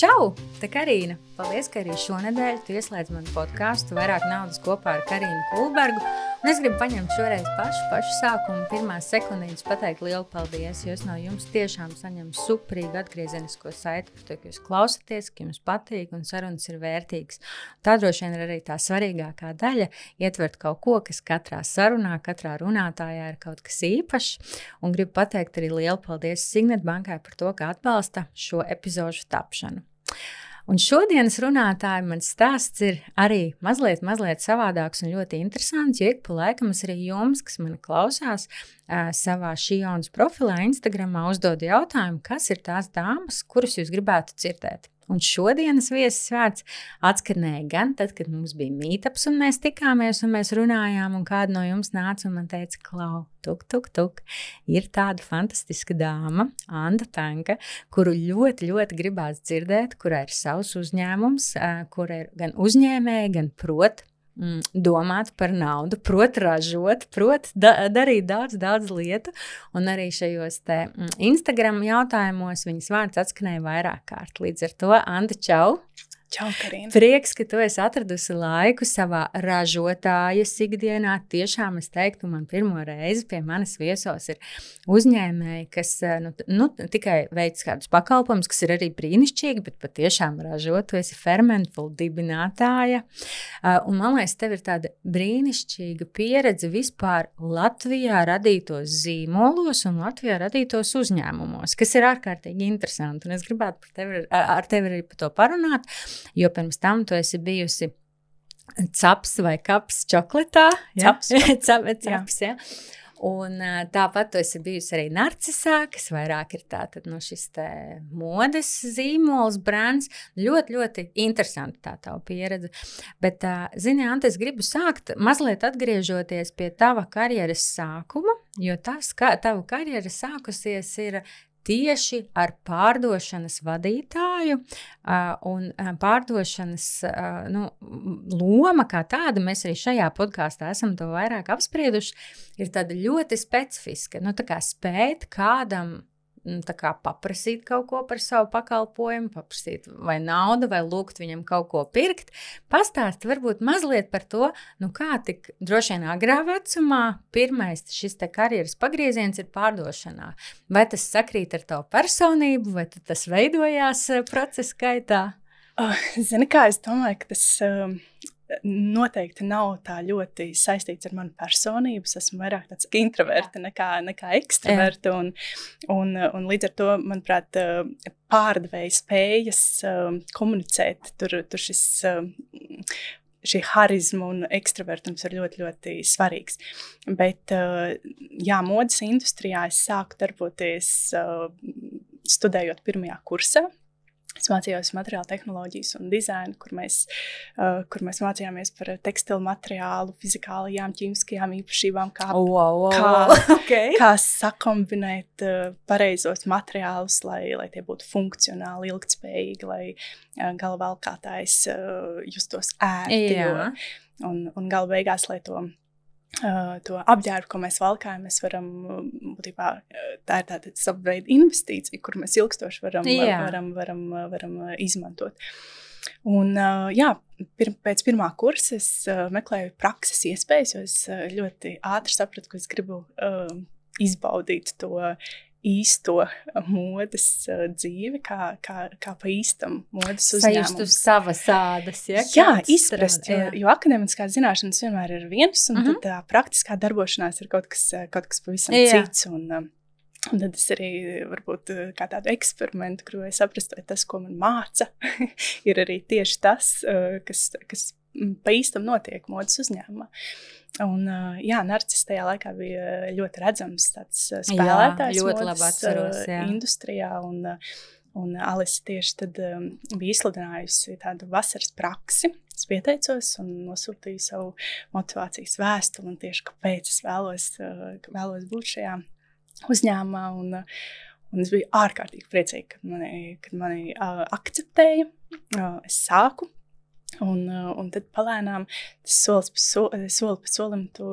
Čau! Te Karīna. Paldies, ka arī šonedēļ tu ieslēdz manu podcastu Vairāk naudas kopā ar Karīnu Kulbergu. Un es gribu paņemt šoreiz pašu sākumu, pirmās sekundītes pateikt lielu paldies, jo es no jums tiešām saņemu superīgu atgriezenisko saiti par to, ka jūs klausaties, ka jums patīk un sarunas ir vērtīgas. Tā droši vien ir arī tā svarīgākā daļa, ietvert kaut ko, kas katrā sarunā, katrā runātājā ir kaut kas īpašs. Un gribu pateikt arī lielu paldies Signet bankai par to, ka atbalsta šo epizožu tapšanu. Un šodienas runātāji mans stāsts ir arī mazliet savādāks un ļoti interesants, jo ik pa laikam es arī jums, kas mani klausās, savā Šionas profilā Instagramā uzdodu jautājumu, kas ir tās dāmas, kuras jūs gribētu dzirdēt. Un šodienas viesis vārds atskanēja gan tad, kad mums bija meetups un mēs tikāmies un mēs runājām un kāda no jums nāca un man teica, Klau, tuk, ir tāda fantastiska dāma, Anda Tanka, kuru ļoti gribās dzirdēt, kurā ir savs uzņēmums, kura ir gan uzņēmēja, gan prot domāt par naudu, prot ražot, prot darīt daudz lietu, un arī šajos te Instagram jautājumos viņas vārds atskanēja vairāk kārt. Līdz ar to, Anda, čau! Čau, Karīna! Prieks, ka tu esi atradusi laiku savā ražotājas ikdienā. Tiešām es teiktu, man pirmo reizi pie manis viesos ir uzņēmēji, kas tikai veic kādus pakalpojumus, kas ir arī brīnišķīgi, bet patiešām ražo. Tu esi Fermentful dibinātāja. Un man liekas, tev ir tāda brīnišķīga pieredze vispār Latvijā radītos zīmolos un Latvijā radītos uzņēmumos, kas ir ārkārtīgi interesanti. Un es gribētu ar tevi arī par to parunāt. Jo pirms tam tu esi bijusi caps vai kaps čoklatā. Ja? Caps, ja. Un tāpat tu esi bijusi arī Narcisā, kas vairāk ir tātad šis te modes zīmols, brands. Ļoti interesanti tā tava pieredze. Bet, zini, Ante, es gribu sākt mazliet atgriežoties pie tava karjeras sākuma, jo tava karjera sākusies ir tieši ar pārdošanas vadītāju un pārdošanas loma kā tāda, mēs arī šajā podkāstā esam to vairāk apsprieduši, ir tāda ļoti specifiska, tā kā spēt kādam tā kā paprasīt kaut ko par savu pakalpojumu, paprasīt vai naudu, vai lūgt viņam kaut ko pirkt. Pastāst varbūt mazliet par to, kā tik droši vien agrā vecumā pirmais šis te karjeras pagrieziens ir pārdošanā. Vai tas sakrīt ar tavu personību, vai tas veidojās procesa gaitā? Zini kā, es domāju, ka tas noteikti nav tā ļoti saistīts ar manu personību. Es esmu vairāk tāds introverta nekā ekstraverta. Un līdz ar to, manuprāt, pārdevēja spējas komunicēt, tur šī harizma un ekstravertums ir ļoti svarīgs. Bet, modes industrijā es sāku darboties studējot pirmajā kursā. Es mācījos materiālu tehnoloģijas un dizainu, kur mēs mācījāmies par tekstilu materiālu, fizikālajām, ķīmiskajām īpašībām, kā sakombinēt pareizos materiālus, lai tie būtu funkcionāli, ilgtspējīgi, lai gala valkātājs justos ērti. Un gala beigās, lai to apģērbu, ko mēs valkājam, mēs varam, būtībā, tā ir tāda sava veida investīcija, kur mēs ilgstoši varam izmantot. Un, pēc pirmā kursa es meklēju prakses iespējas, jo es ļoti ātri sapratu, ka es gribu izbaudīt to īsto modes dzīvi, kā pa īstam modes uzņēmumu. Sajust uz savas ādas, ja? Jā, izprast, jo akadēmiskās zināšanas vienmēr ir viens, un tad tā praktiskā darbošanās ir kaut kas pavisam cits. Un tad es arī varbūt kā tādu eksperimentu, kur es saprastu, vai tas, ko man māca, ir arī tieši tas, kas pa īstam notiek modes uzņēmumā. Un, Narcis tajā laikā bija ļoti redzams tāds spēlētājs modes industrijā, un Alise tieši tad bija izsludinājusi tādu vasaras praksi. Es pieteicos un nosūtīju savu motivācijas vēstuli, un tieši kāpēc es vēlos būt šajā uzņēmumā, un es biju ārkārtīgi priecīga, kad mani akceptēja. Es sāku. Un tad palēnām soli pa solim tu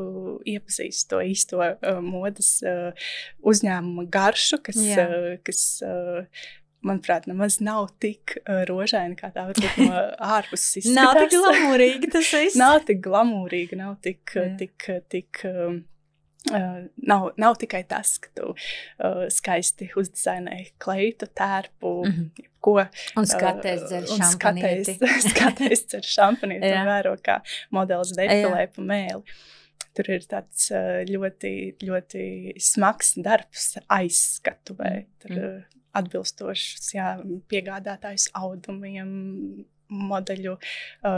iepazīsti to īsto modes uzņēmuma garšu, kas manuprāt, nemaz nav tik rožaini, kā tā varbūt no ārpuses izskatās. Nav tik glamūrīgi tas viss. Nav tik glamūrīgi, nav tik, nav tikai tas, ka tu skaisti uzdizainēji kleitu, tērpu, ko. Un skaties dzer šampanīti. Skaties dzer šampanīti un vēro, kā modelis defilē pa mēli. Tur ir tāds ļoti, ļoti smags darbs aizskatuvē. Tur atbilstošs, piegādātājs audumiem, modeļu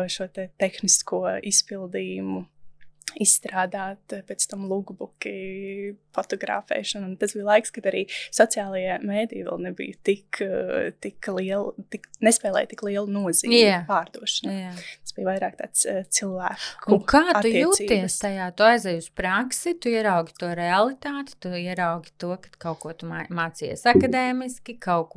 šo te tehnisko izpildījumu izstrādāt, pēc tam lookbooki, fotografēšana. Un tas bija laiks, kad arī sociālajie mēdīji vēl nebija tik liela, nespēlēja tik lielu nozīmi pārdošanā. Tas bija vairāk tāds cilvēku un kā tu attiecības. jūties tajā? Tu aizēji uz praksi, tu ieraugi to realitāti, tu ieraugi to, ka kaut ko tu mācījies akadēmiski, kaut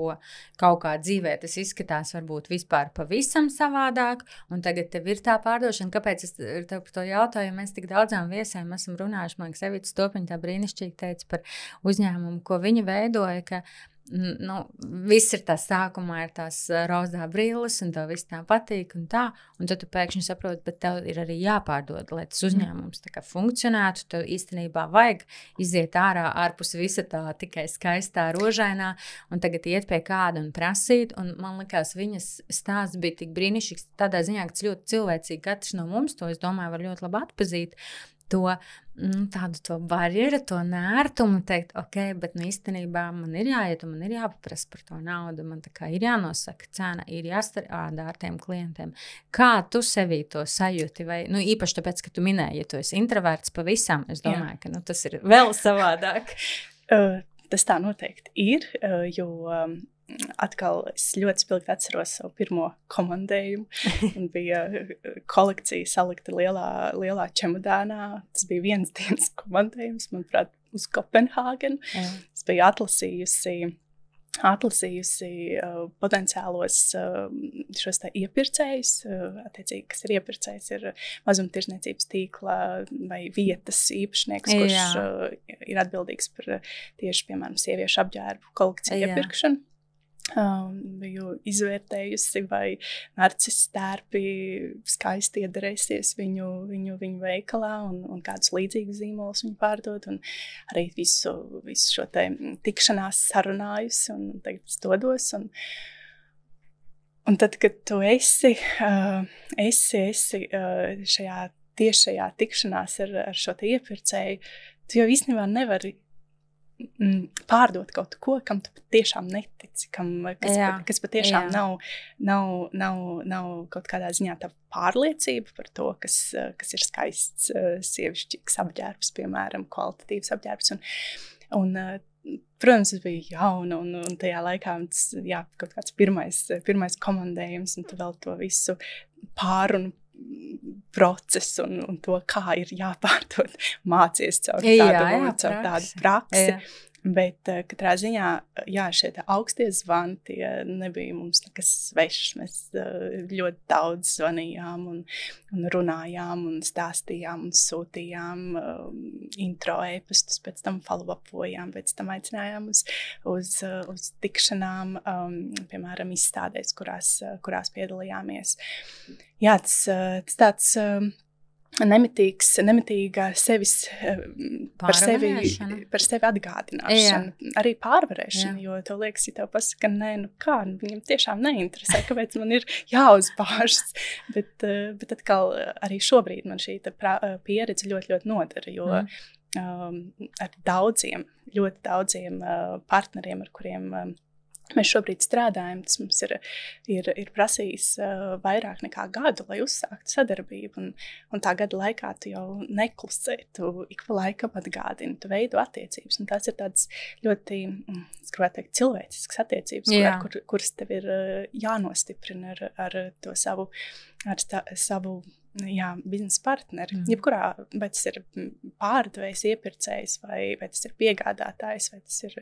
kā dzīvē tas izskatās varbūt vispār pavisam savādāk, un tagad tev ir tā pārdošana. Kāpēc es tev par to jautāju? Mēs tik daudzām viesēm esam runājuši, man liekas, Evita Stopiņa tā brīnišķīgi teica par uzņēmumu, ko viņa veidoja, ka viss ir tā sākumā, ir tās rozā brilles, un tev viss tā patīk, un tad tu pēkšņi saproti, bet tev ir arī jāpārdod, lai tas uzņēmums tā kā funkcionētu, tev īstenībā vajag iziet ārpus visa tā tikai skaistā rožainā, un tagad iet pie kāda un prasīt, un man likās, viņas stāsts bija tik brīnišķīgs, tādā ziņā, ka tas ļoti cilvēcīgi, katrs no mums to, es domāju, var ļoti labi atpazīt, tādu to barjeru, to nērtumu, teikt, ok, bet īstenībā man ir jāiet un man ir jāpaprasa par to naudu, man tā kā ir jānosaka cena, ir jāstrādā ar tiem klientiem. Kā tu sevī to sajūti? Vai, īpaši tāpēc, ka tu minēji, ja tu esi introverts pavisam, es domāju, ka tas ir vēl savādāk. Tas tā noteikti ir, jo atkal es ļoti spilgti atceros savu pirmo komandējumu un bija kolekcija salikta lielā čemodānā. Tas bija vienas dienas komandējums, manuprāt, uz Kopenhāgenu. Es biju atlasījusi potenciālos šos tā iepircējus, attiecīgi, kas ir iepircējs, ir mazumtirdzniecības tīkla vai vietas īpašnieks, kurš ir atbildīgs par tieši, piemēram, sieviešu apģērbu kolekciju iepirkšanu. Biju izvērtējusi, vai narcis stērpi skaisti iedarēsies viņu veikalā un kādus līdzīgus zīmolus viņi pārdod, un arī visu šo te tikšanās sarunājusi, un tagad es dodos, un tad, kad tu esi šajā tiešajā tikšanās ar šo te iepircēju, tu jau īstenībā nevari pārdot kaut ko, kam tu patiešām netici, kas patiešām nav kaut kādā ziņā tā pārliecība par to, kas ir skaists sievišķīgs apģērbs, piemēram, kvalitatīvs apģērbs. Un protams, es biju jauna, un tajā laikā kaut kāds pirmais komandējums, un tu vēl to visu pārunu procesu un to, kā ir jāpārdod, mācies caur tādu praksi. Bet katrā ziņā, šie augstie zvani, tie nebija mums nekas svešs. Mēs ļoti daudz zvanījām un runājām un stāstījām un sūtījām intro e-pastus, pēc tam follow-upojām, pēc tam aicinājām uz tikšanām, piemēram, izstādēs, kurās piedalījāmies. Jā, tas tāds nemitīga par sevi atgādināšana, arī pārvarēšana, jo tev liekas, ja tev pasaka, nē, viņam tiešām neinteresē, kāpēc man ir jāuzbāžas, bet atkal arī šobrīd man šī pieredze ļoti, ļoti nodara, jo ar ļoti daudziem partneriem, ar kuriem mēs šobrīd strādājam, tas mums ir prasījis vairāk nekā gadu, lai uzsāktu sadarbību. Un tā gada laikā tu jau neklusē, tu ik pa laikam atgādini, tu veido attiecības. Un tās ir tādas ļoti, es gribētu teikt, cilvēciskas attiecības, kuras tev ir jānostiprina ar to savu biznesa partneri. Jebkurā, vai tas ir pārdevējs, iepircējs, vai tas ir piegādātājs, vai tas ir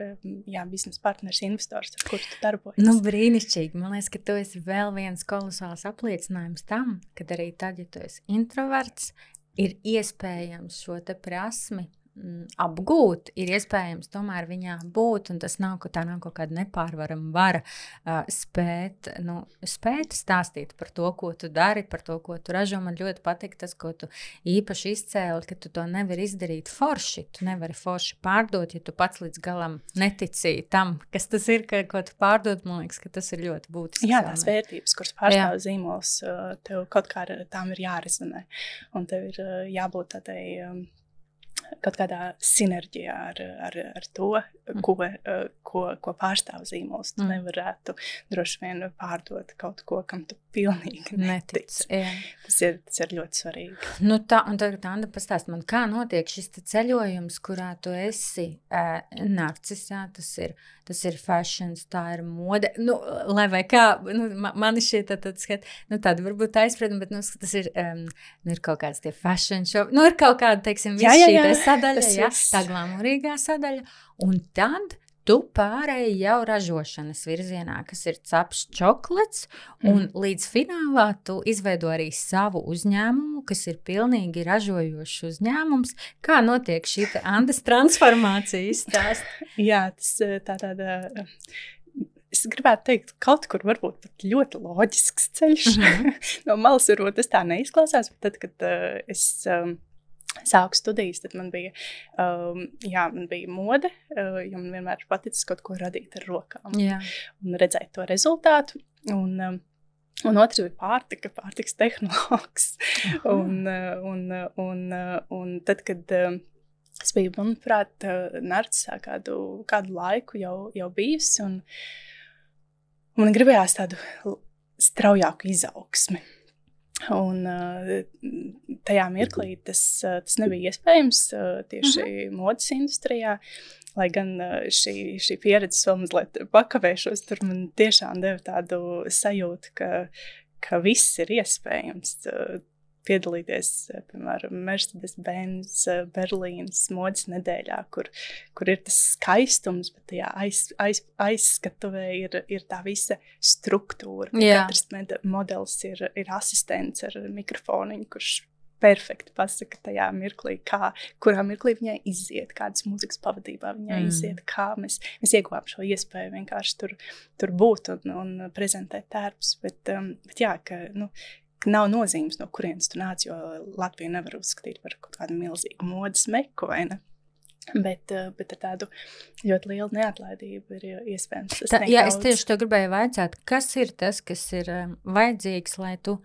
biznesa partners, investors, ar kuru tu darbojies. Brīnišķīgi. Man liekas, ka tu esi vēl viens kolosāls apliecinājums tam, kad arī tad, ja tu esi introverts, ir iespējams šo te prasmi apgūt, ir iespējams tomēr viņā būt, un tas nav, tā nav kaut kāda nepārvarama vara spēt stāstīt par to, ko tu dari, par to, ko tu ražo. Man ļoti patīk tas, ko tu īpaši izcēli, ka tu to nevari izdarīt forši. Tu nevari forši pārdot, ja tu pats līdz galam neticīji tam, kas tas ir, ko tu pārdod. Man liekas, ka tas ir ļoti būtiski. Jā, tās vērtības, kuras pārstāv zīmols, tev kaut kā tām ir jārezonē, un tev ir jābūt tādai kaut kādā sinerģijā ar to, ko pārstāv zīmols. Tu nevarētu droši vien pārdot kaut ko, kam tu pilnīgi netici. Tas ir ļoti svarīgi. Nu tā, un tagad, Anda, pastāst man, kā notiek šis ceļojums, kurā tu esi narcis, jā, tas ir fashions, tā ir mode. Nu, lai vai kā, mani šie tādi varbūt aizspriedumi, bet tas ir, ir kaut kāds tie fashion show, ir kaut kāda, teiksim, šī sadaļa, tā glamurīgā sadaļa, un tad tu pārēji jau ražošanas virzienā, kas ir caps čokolats, un līdz finālā tu izveido arī savu uzņēmumu, kas ir pilnīgi ražojošs uzņēmums. Kā notiek šī Andas transformācija izstāst? Jā, tas tāda... Es gribētu teikt, kaut kur varbūt pat ļoti loģisks ceļš. No malas varbūt tas tā neizklausās, bet tad, kad es... sāku studijas, tad man bija mode, jo man vienmēr paticis kaut ko radīt ar rokām. Un redzēt to rezultātu. Un otrs bija pārtikas tehnologs. Un tad, kad es biju, manuprāt, narcisā kādu laiku jau bijusi, un man gribējās tādu straujāku izaugsmi. Un tajā mirklī tas nebija iespējams tieši modes industrijā, lai gan šī pieredze vēl mazliet pakavēšos, tur man tiešām deva tādu sajūtu, ka viss ir iespējams. Piedalīties, piemēram, Mercedes-Benz Berlīnas modes nedēļā, kur ir tas skaistums, bet tajā aizskatuvē ir tā visa struktūra. Katrs modelis ir asistents ar mikrofoniņu, kurš perfekti pasaka tajā mirklī, kurā mirklī viņai iziet, kādas mūzikas pavadībā viņai iziet, kā mēs ieguvām šo iespēju vienkārši tur būt un prezentēt tērpus. Bet jā, ka nav nozīmes, no kurienes tu nāc, jo Latviju nevar uzskatīt par kaut kādu milzīgu modes meku, vai ne? Bet ar tādu ļoti lielu neatlaidību ir iespējams sasniegt daudz. Jā, es tieši to gribēju vaicāt, kas ir tas, kas ir vajadzīgs, lai tu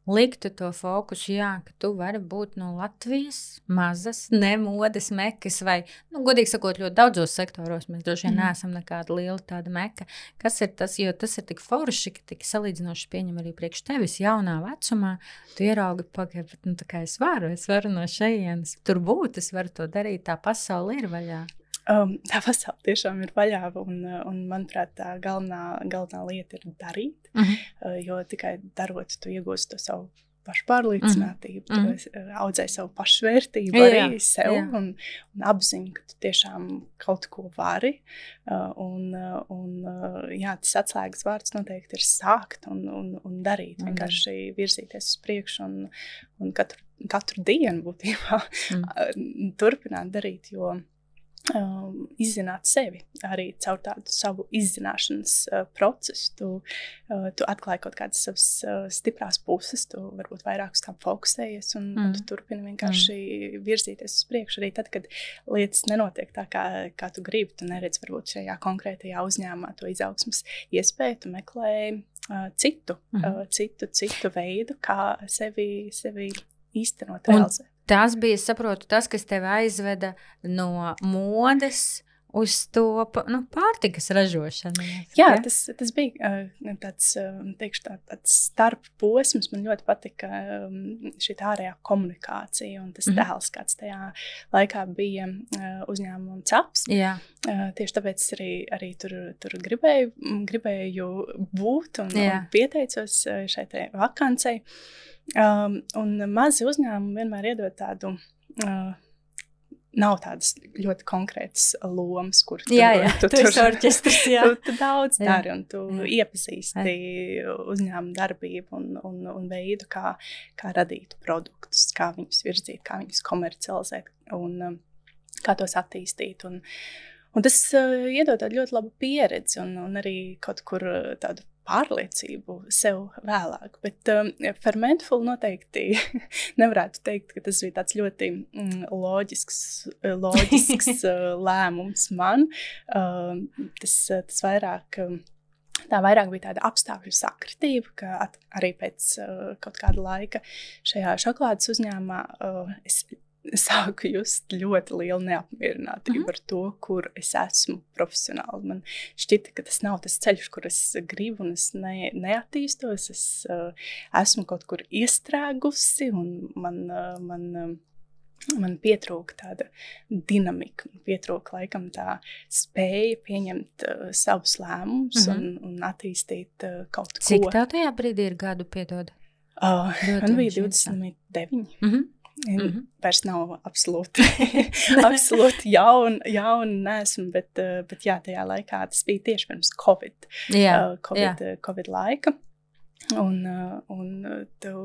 liktu to fokusu, ka tu vari būt no Latvijas mazas, nemodes mekas, vai, godīgi sakot, ļoti daudzos sektoros mēs droši vien neesam nekāda liela tāda meka. Kas ir tas, jo tas ir tik forši, ka tik salīdzinoši pieņem arī priekš tevis jaunā vecumā, tu ieraugi pagaid, bet tā kā es varu no šejienes tur būt, es varu to darīt, tā pasaule ir vaļā. Tā pasaule tiešām ir vaļā, un manuprāt, tā galvenā lieta ir darīt, jo tikai darot, tu iegūsi to savu pašpārliecinātību, tu audzēji savu pašvērtību arī sev, un apziņu, ka tu tiešām kaut ko vari, jā, tas atslēgas vārds noteikti ir sākt un darīt, vienkārši virzīties uz priekšu, un katru dienu būtībā turpināt darīt, jo izzināt sevi arī caur tādu savu izzināšanas procesu. Tu atklāji kaut kādas savas stiprās puses, tu varbūt vairāk uz tām fokusējies un tu turpini vienkārši virzīties uz priekšu. Arī tad, kad lietas nenotiek tā, kā tu gribi, tu neredz varbūt šajā konkrētajā uzņēmumā to izaugsmas iespēju, tu meklē citu veidu, kā sevi īstenot, realizēt. Tas bija, saprotu, tas, kas tev aizveda no modes uz to pārtikas ražošanu. Jā, tas bija tāds, teikšu, tāds starp posms. Man ļoti patika šī ārējā komunikācija un tas tēls, kāds tajā laikā bija uzņēmumam CAPS. Tieši tāpēc arī tur gribēju būt un pieteicos šai te vakancei. Un mazi uzņēmumi vienmēr iedod tādu, nav tādas ļoti konkrētas lomas, kur tu esi orķestris, tu daudz dari un tu iepazīsti uzņēmumu darbību un veidu, kā radīt produktus, kā viņus virzīt, kā viņus komercializēt. Un kā tos attīstīt. Un tas iedod tādu ļoti labu pieredzi un arī kaut kur tādu pārliecību sev vēlāk. Bet Fermentful noteikti nevarētu teikt, ka tas bija tāds ļoti loģisks lēmums man. Tas vairāk bija tāda apstākļu sakritība, ka arī pēc kaut kāda laika šajā šokolādes uzņēmumā es sāku just ļoti lielu neapmierinātību ar to, kur es esmu profesionāli. Man šķita, ka tas nav tas ceļš, kur es gribu, un es neattīstos. Es esmu kaut kur iestrēgusi, un man pietrūka tāda dinamika, man pietrūka laikam tā spēja pieņemt savus lēmumus un attīstīt kaut ko. Cik tev tajā brīdī ir gadu, piedod? Man bija 29. Vairs nav absolūti jauna neesmu, bet jā, tajā laikā tas bija tieši pirms Covid laika. Un tev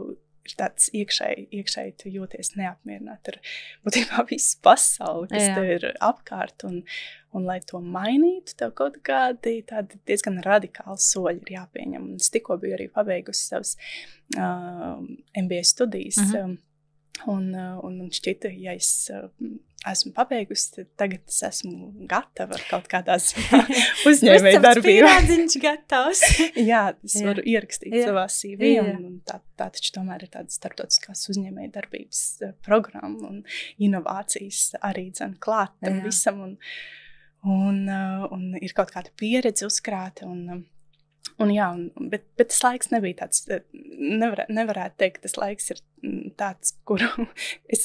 ir tāds iekšēji tu jūties neapmierināt ar būtībā visu pasauli, kas tev ir apkārt. Un lai to mainītu, tev kaut kādi tādi diezgan radikāli soļi ir jāpieņem. Un es tikko biju arī pabeigusi savas MBA studijas. Un man šķita, ja es esmu pabeigusi, tad tagad es esmu gatava kaut kādā uzņēmēju darbībā. Pierādziņš gatavs. Jā, es varu ierakstīt savā CV, un tā taču tomēr ir tāda starptautiskās uzņēmēju darbības programma un inovācijas arī dzen klāt tam visam, un ir kaut kāda pieredze uzkrāta, bet tas laiks nebija tāds, nevarētu teikt, ka tas laiks ir tāds, kuru es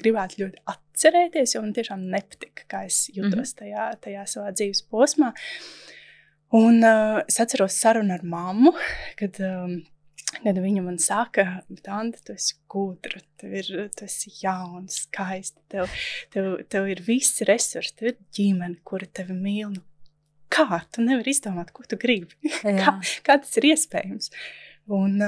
gribētu ļoti atcerēties, jo man tiešām nepatika, kā es jutos tajā savā dzīves posmā. Un es atceros sarunu ar mammu, kad viņa man saka, bet Anda, tu esi gudra, tu esi jauna, skaista, tev ir visi resursi, tev ir ģimene, kura tevi mīl. Kā? Tu nevari izdomāt, ko tu gribi. Kā tas ir iespējams? Un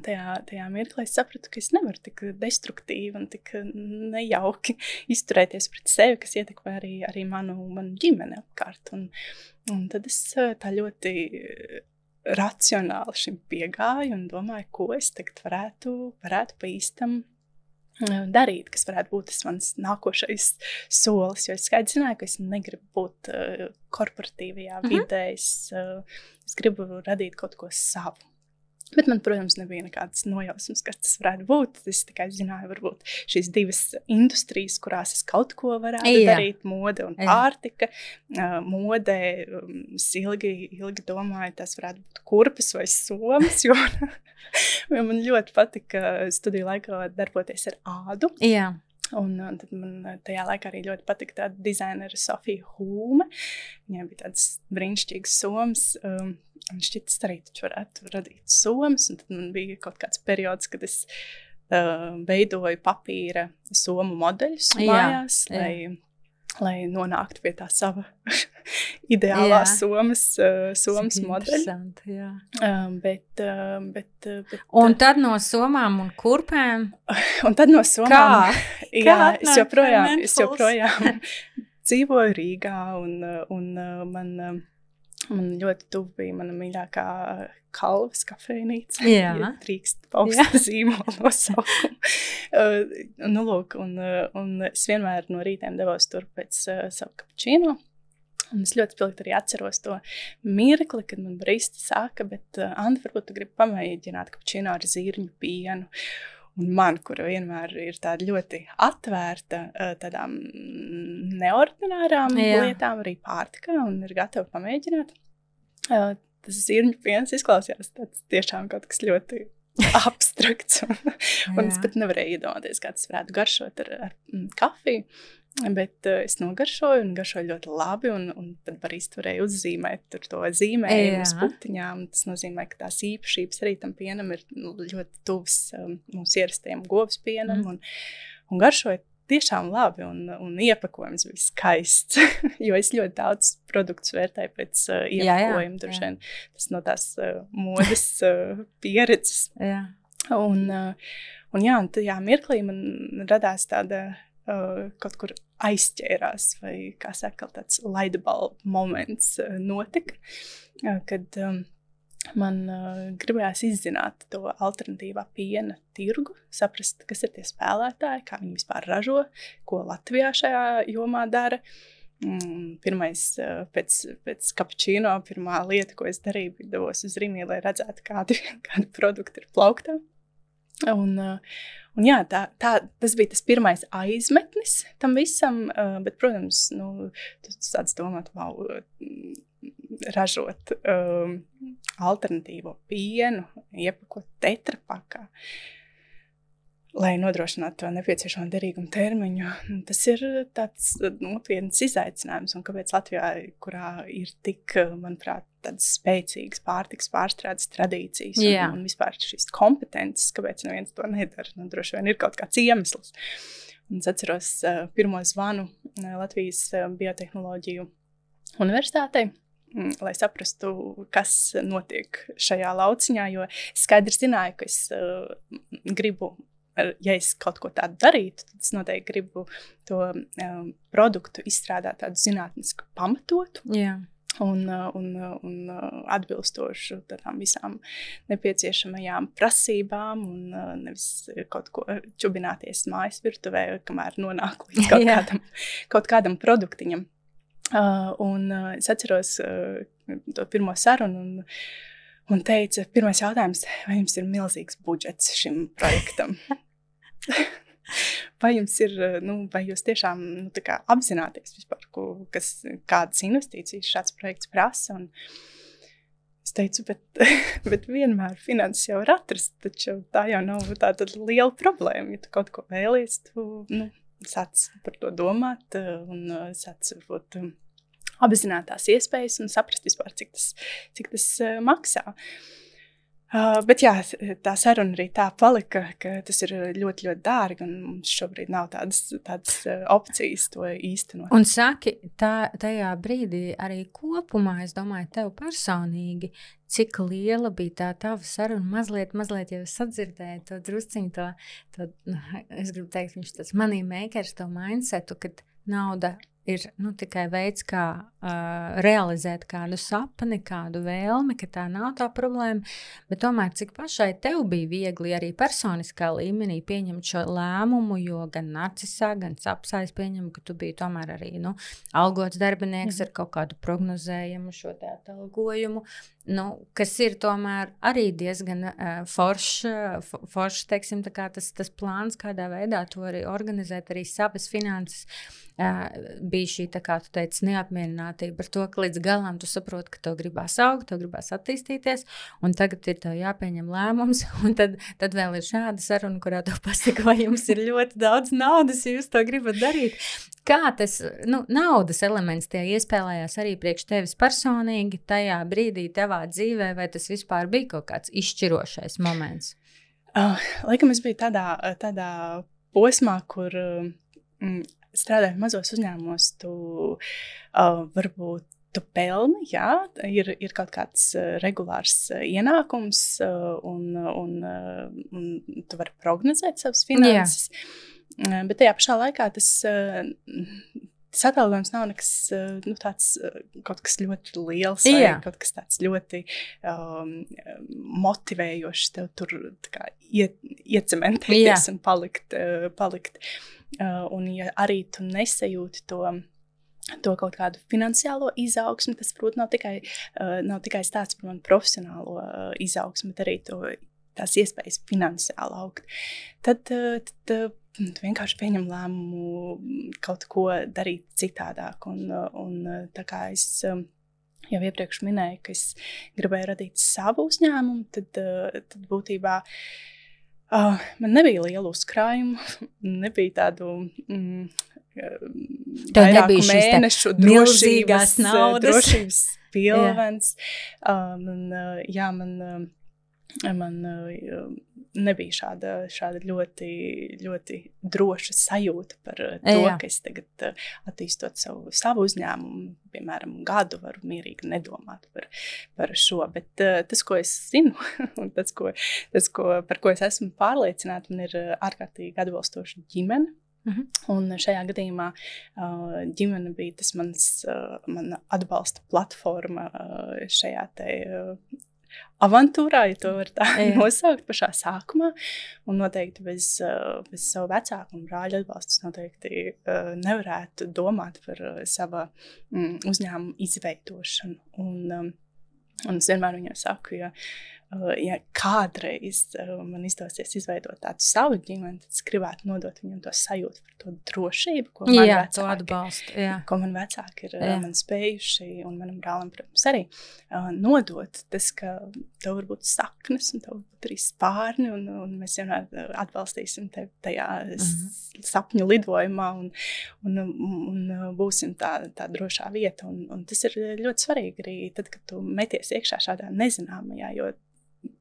tajā mirklī es sapratu, ka es nevaru tik destruktīvi un tik nejauki izturēties pret sevi, kas ietekmē arī manu ģimeni apkārt. Un tad es tā ļoti racionāli šim piegāju un domāju, ko es tagad varētu pa īstam darīt, kas varētu būt tas mans nākošais solis, jo es skaidri zināju, ka es negribu būt korporatīvajā vidē, es gribu radīt kaut ko savu. Bet man, protams, nebija nekādas nojausmas, kas tas varētu būt. Es tikai zināju, varbūt šīs divas industrijas, kurās es kaut ko varētu darīt, mode un pārtika. Modē es ilgi domāju, tas varētu būt kurpes vai somas, jo man ļoti patika studiju laikā darboties ar ādu. Jā. Un tad man tajā laikā arī ļoti patika tāda dizainera Sofija Hūme. Viņai bija tāds brīnišķīgs somas. Un šķiet, es arī taču varētu radīt somas. Un tad man bija kaut kāds periods, kad es veidoju papīra somu modeļus mājās, lai nonāktu pie tā sava ideālā somas modeļa. Bet un tad no somām un kurpēm? Un tad no somām. Es joprojām dzīvoju Rīgā, un man ļoti tuvu bija mana mīļākā Kalvas kafejnīca. Ja drīkst paust zīmolu nosaukumu. Un es vienmēr no rītiem devos tur pēc savu kapučīno. Un es ļoti spilgti arī atceros to mirkli, kad man barista saka, bet Anda, varbūt tu gribi pamēģināt kapučīno ar zirņu pienu. Un man, kura vienmēr ir tāda ļoti atvērta tādām neordinārām lietām, arī pārtikā, un ir gatava pamēģināt. Tas zirņu piens izklausījās tāds tiešām kaut kas ļoti abstrakts. Un es pat nevarēju iedomāties, kā tas varētu garšot ar kafiju. Bet es nogaršoju un garšoju ļoti labi, un tad barista varēja uzzīmēt tur to zīmējumu uz putiņām. Tas nozīmē, ka tās īpašības arī tam pienam ir ļoti tuvs mūsu ierastajam govs pienam, un garšoju tiešām labi, un iepakojums bija skaists, jo es ļoti daudz produktus vērtēju pēc iepakojuma, turšien tas no tās modes pieredzes. Un tajā mirklī man radās tāda kaut kur aizķērās, vai, kā saka, tāds lightbulb moments notika, kad man gribējās izzināt to alternatīvā piena tirgu, saprast, kas ir tie spēlētāji, kā viņi vispār ražo, ko Latvijā šajā jomā dara. Pirmais, pēc kapučīno, pirmā lieta, ko es darīju, bija devos uz Rimi, lai redzētu, kādi produkti ir plauktā. Un jā, tas bija tas pirmais aizmetnis tam visam, bet, protams, tas tāds domāt, ražot alternatīvo pienu, iepakot tetrapakā, lai nodrošinātu to nepieciešamo derīgumu termiņu. Tas ir tāds nopietns izaicinājums, un kāpēc Latvijā, kurā ir tik, manuprāt, tādas spēcīgas pārtikas pārstrādes tradīcijas un vispār šīs kompetences, kāpēc neviens to nedara, droši vien ir kaut kāds iemesls. Un es atceros pirmo zvanu Latvijas biotehnoloģiju universitātei, lai saprastu, kas notiek šajā lauciņā, jo skaidri zināju, ka es gribu, ja es kaut ko tādu darītu, tad es noteikti gribu to produktu izstrādāt tādu zinātnisku pamatotu un atbilstošu tādām visām nepieciešamajām prasībām un nevis kaut ko čubināties mājas virtuvē, kamēr nonāk līdz kaut kādam produktiņam. Un es atceros to pirmo sarunu un teica, pirmais jautājums, vai jums ir milzīgs budžets šim projektam? Vai jums ir, vai jūs tiešām tā kā apzināties vispār, kādas investīcijas šāds projekts prasa? Un es teicu, bet vienmēr finanses jau var atrast, taču tā jau nav tāda liela problēma. Ja tu kaut ko vēlies, tu sāc par to domāt un sāc varbūt apzināt tās iespējas un saprast vispār, cik tas maksā. Bet jā, tā saruna arī tā palika, ka tas ir ļoti, ļoti dārgi un mums šobrīd nav tādas opcijas to īstenot. Un saki, tajā brīdī arī kopumā, es domāju, tev personīgi, cik liela bija tā tava saruna, mazliet jau sadzirdēju to drusciņu, to es gribu teikt, viņš tāds money makers, to mindsetu, kad nauda ir tikai veids, kā realizēt kādu sapni, kādu vēlmi, ka tā nav tā problēma, bet tomēr cik pašai tev bija viegli arī personiskā līmenī pieņemt šo lēmumu, jo gan Narcisā, gan Sapsā es pieņemu, ka tu biji tomēr arī algots darbinieks ar kaut kādu prognozējumu šo te atalgojumu, kas ir tomēr arī diezgan foršs, teiksim, tā kā tas plāns, kādā veidā to arī organizēt, arī savas finanses, bija šī, tā kā tu teici, neapmierinātība par to, ka līdz galam tu saproti, ka tev gribās augt, tev gribās attīstīties, un tagad ir tev jāpieņem lēmums, un tad vēl ir šāda saruna, kurā tu pasaka, vai jums ir ļoti daudz naudas, ja jūs to gribat darīt. Kā tas, naudas elements tie iespēlējās arī priekš tevis personīgi tajā brīdī tavā dzīvē, vai tas vispār bija kaut kāds izšķirošais moments? Laikam es biju tādā posmā, kur strādājot mazos uzņēmumos, varbūt tu pelni, jā, ir kaut kāds regulārs ienākums un tu vari prognozēt savas finanses. Bet tajā pašā laikā tas atalgojums nav nekas tāds kaut kas ļoti liels vai kaut kas tāds ļoti motivējošs tev tur kā iecementēties un palikt. Un ja arī tu nesajūti to kaut kādu finansiālo izaugsmi, tas, protams, nav tikai stāsts par manu profesionālo izaugsmi, bet arī tās iespējas finansiāli augt. Tad tu vienkārši pieņem lēmumu kaut ko darīt citādāk. Un tā kā es jau iepriekš minēju, ka es gribēju radīt savu uzņēmumu, tad būtībā man nebija lielu uzkrājumu, nebija tādu vairāku mēnešu drošības pilvens. Man nebija šāda ļoti, ļoti droša sajūta par to, ka es tagad attīstot savu uzņēmumu, piemēram, gadu varu mierīgi nedomāt par šo. Bet tas, ko es zinu, un par ko es esmu pārliecināta, man ir ārkārtīgi atbalstoša ģimene. Un šajā gadījumā ģimene bija tas mana atbalsta platforma šajā te avantūrā, ja to var tā nosaukt pašā sākumā. Un noteikti bez savu vecāku un brāļu atbalstus noteikti nevarētu domāt par sava uzņēmuma izveidošanu. Un es vienmēr viņam saku, ja kādreiz man izdosies izveidot tādu savu ģimeni, tad es gribētu nodot viņam to sajūtu par to drošību, ko man vecāki ir man spējuši, un manam brālim, protams, arī nodot. Tas, ka tev var būt saknes, un tev var būt arī spārni, un mēs vienmēr atbalstīsim tevi tajā sapņu lidojumā, un būsim tā drošā vieta. Un tas ir ļoti svarīgi arī tad, kad tu meties iekšā šādā nezināmajā, jo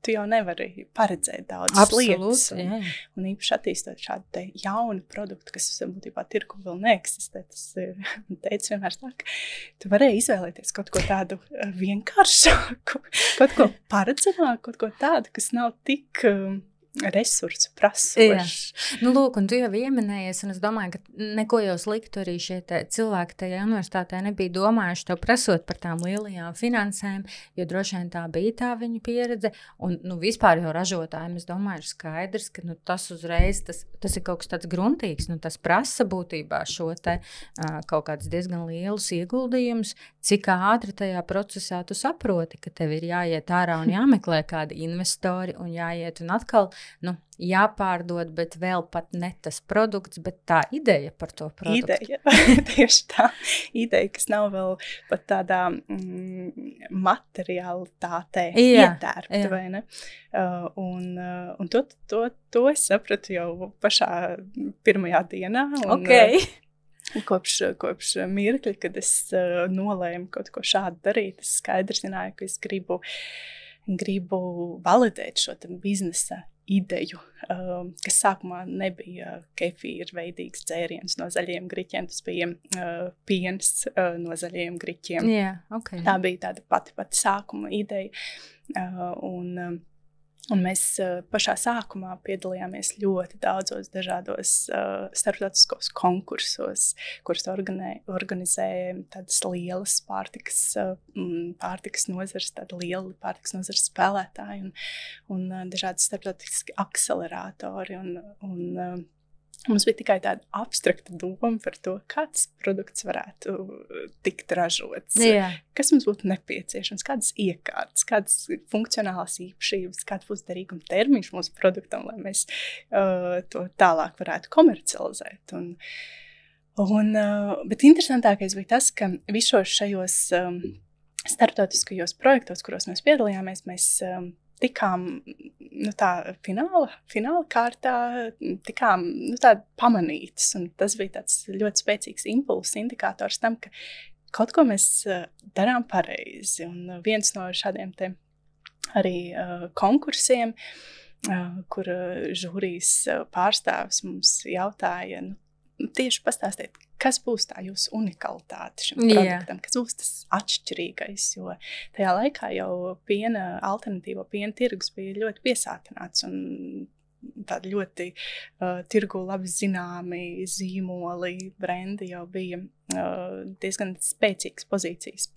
tu jau nevari paredzēt daudzas lietas. Un īpaši attīstot šādu te jaunu produktu, kas būtībā tirgu vēl neeksistē. Tas teica vienmēr tā, ka tu varēji izvēlēties kaut ko tādu vienkāršāku, kaut ko paredzamāku, kaut ko tādu, kas nav tik resursu prasošs. Nu, lūk, un tu jau ieminējies, un es domāju, ka neko jau sliktu arī šie cilvēki tajā universitātē nebija domājuši tev prasot par tām lielajām finansēm, jo droši vien tā bija tā viņa pieredze, un vispār jau ražotājiem, es domāju, ir skaidrs, ka tas uzreiz, tas ir kaut kas tāds gruntīgs, tas prasa būtībā šo te kaut kāds diezgan lielus ieguldījumus, cik ātri tajā procesā tu saproti, ka tev ir jāiet ārā un jāmeklē kādi investori un jāiet un atkal jāpārdod, bet vēl pat ne tas produkts, bet tā ideja par to produktu. Ideja, tieši tā. Ideja, kas nav vēl pat tādā materiālitātē ietērpta, vai ne? Un to es sapratu jau pašā pirmajā dienā. Kopš mirkļa, kad es nolēmu kaut ko šādu darīt, es skaidri zināju, ka es gribu validēt šo biznesa ideju, kas sākumā nebija kefīra veidīgs dzēriens no zaļiem griķiem, tas bija piens no zaļiem griķiem. Tā bija tāda pati sākuma ideja. Un mēs pašā sākumā piedalījāmies ļoti daudzos dažādos starptautiskos konkursos, kurus organizēja tādas lielas pārtikas nozares, tāda liela pārtikas nozares spēlētāji un dažādi starptautiski akceleratori. Mums bija tikai tāda abstrakta doma par to, kāds produkts varētu tikt ražots, kas mums būtu nepieciešams, kādas iekārtas, kādas funkcionālās īpašības, kāds būs derīguma termiņš mūsu produktam, lai mēs to tālāk varētu komercializēt. Bet interesantākais bija tas, ka visos šajos starptautiskajos projektos, kuros mēs piedalījāmies, mēs tikām tā fināla kārtā, tikām tā pamanītas, un tas bija tāds ļoti spēcīgs impulss indikators tam, ka kaut ko mēs darām pareizi. Un viens no šādiem te arī konkursiem, kur žūrijas pārstāvis mums jautāja, tieši pastāstīt, kas būs tā jūsu unikalitāte šim produktam, kas būs tas atšķirīgais, jo tajā laikā jau alternatīvo piena tirgus bija ļoti piesātināts un tādi ļoti tirgu labi zināmi zīmoli, brendi jau bija diezgan spēcīgas pozīcijas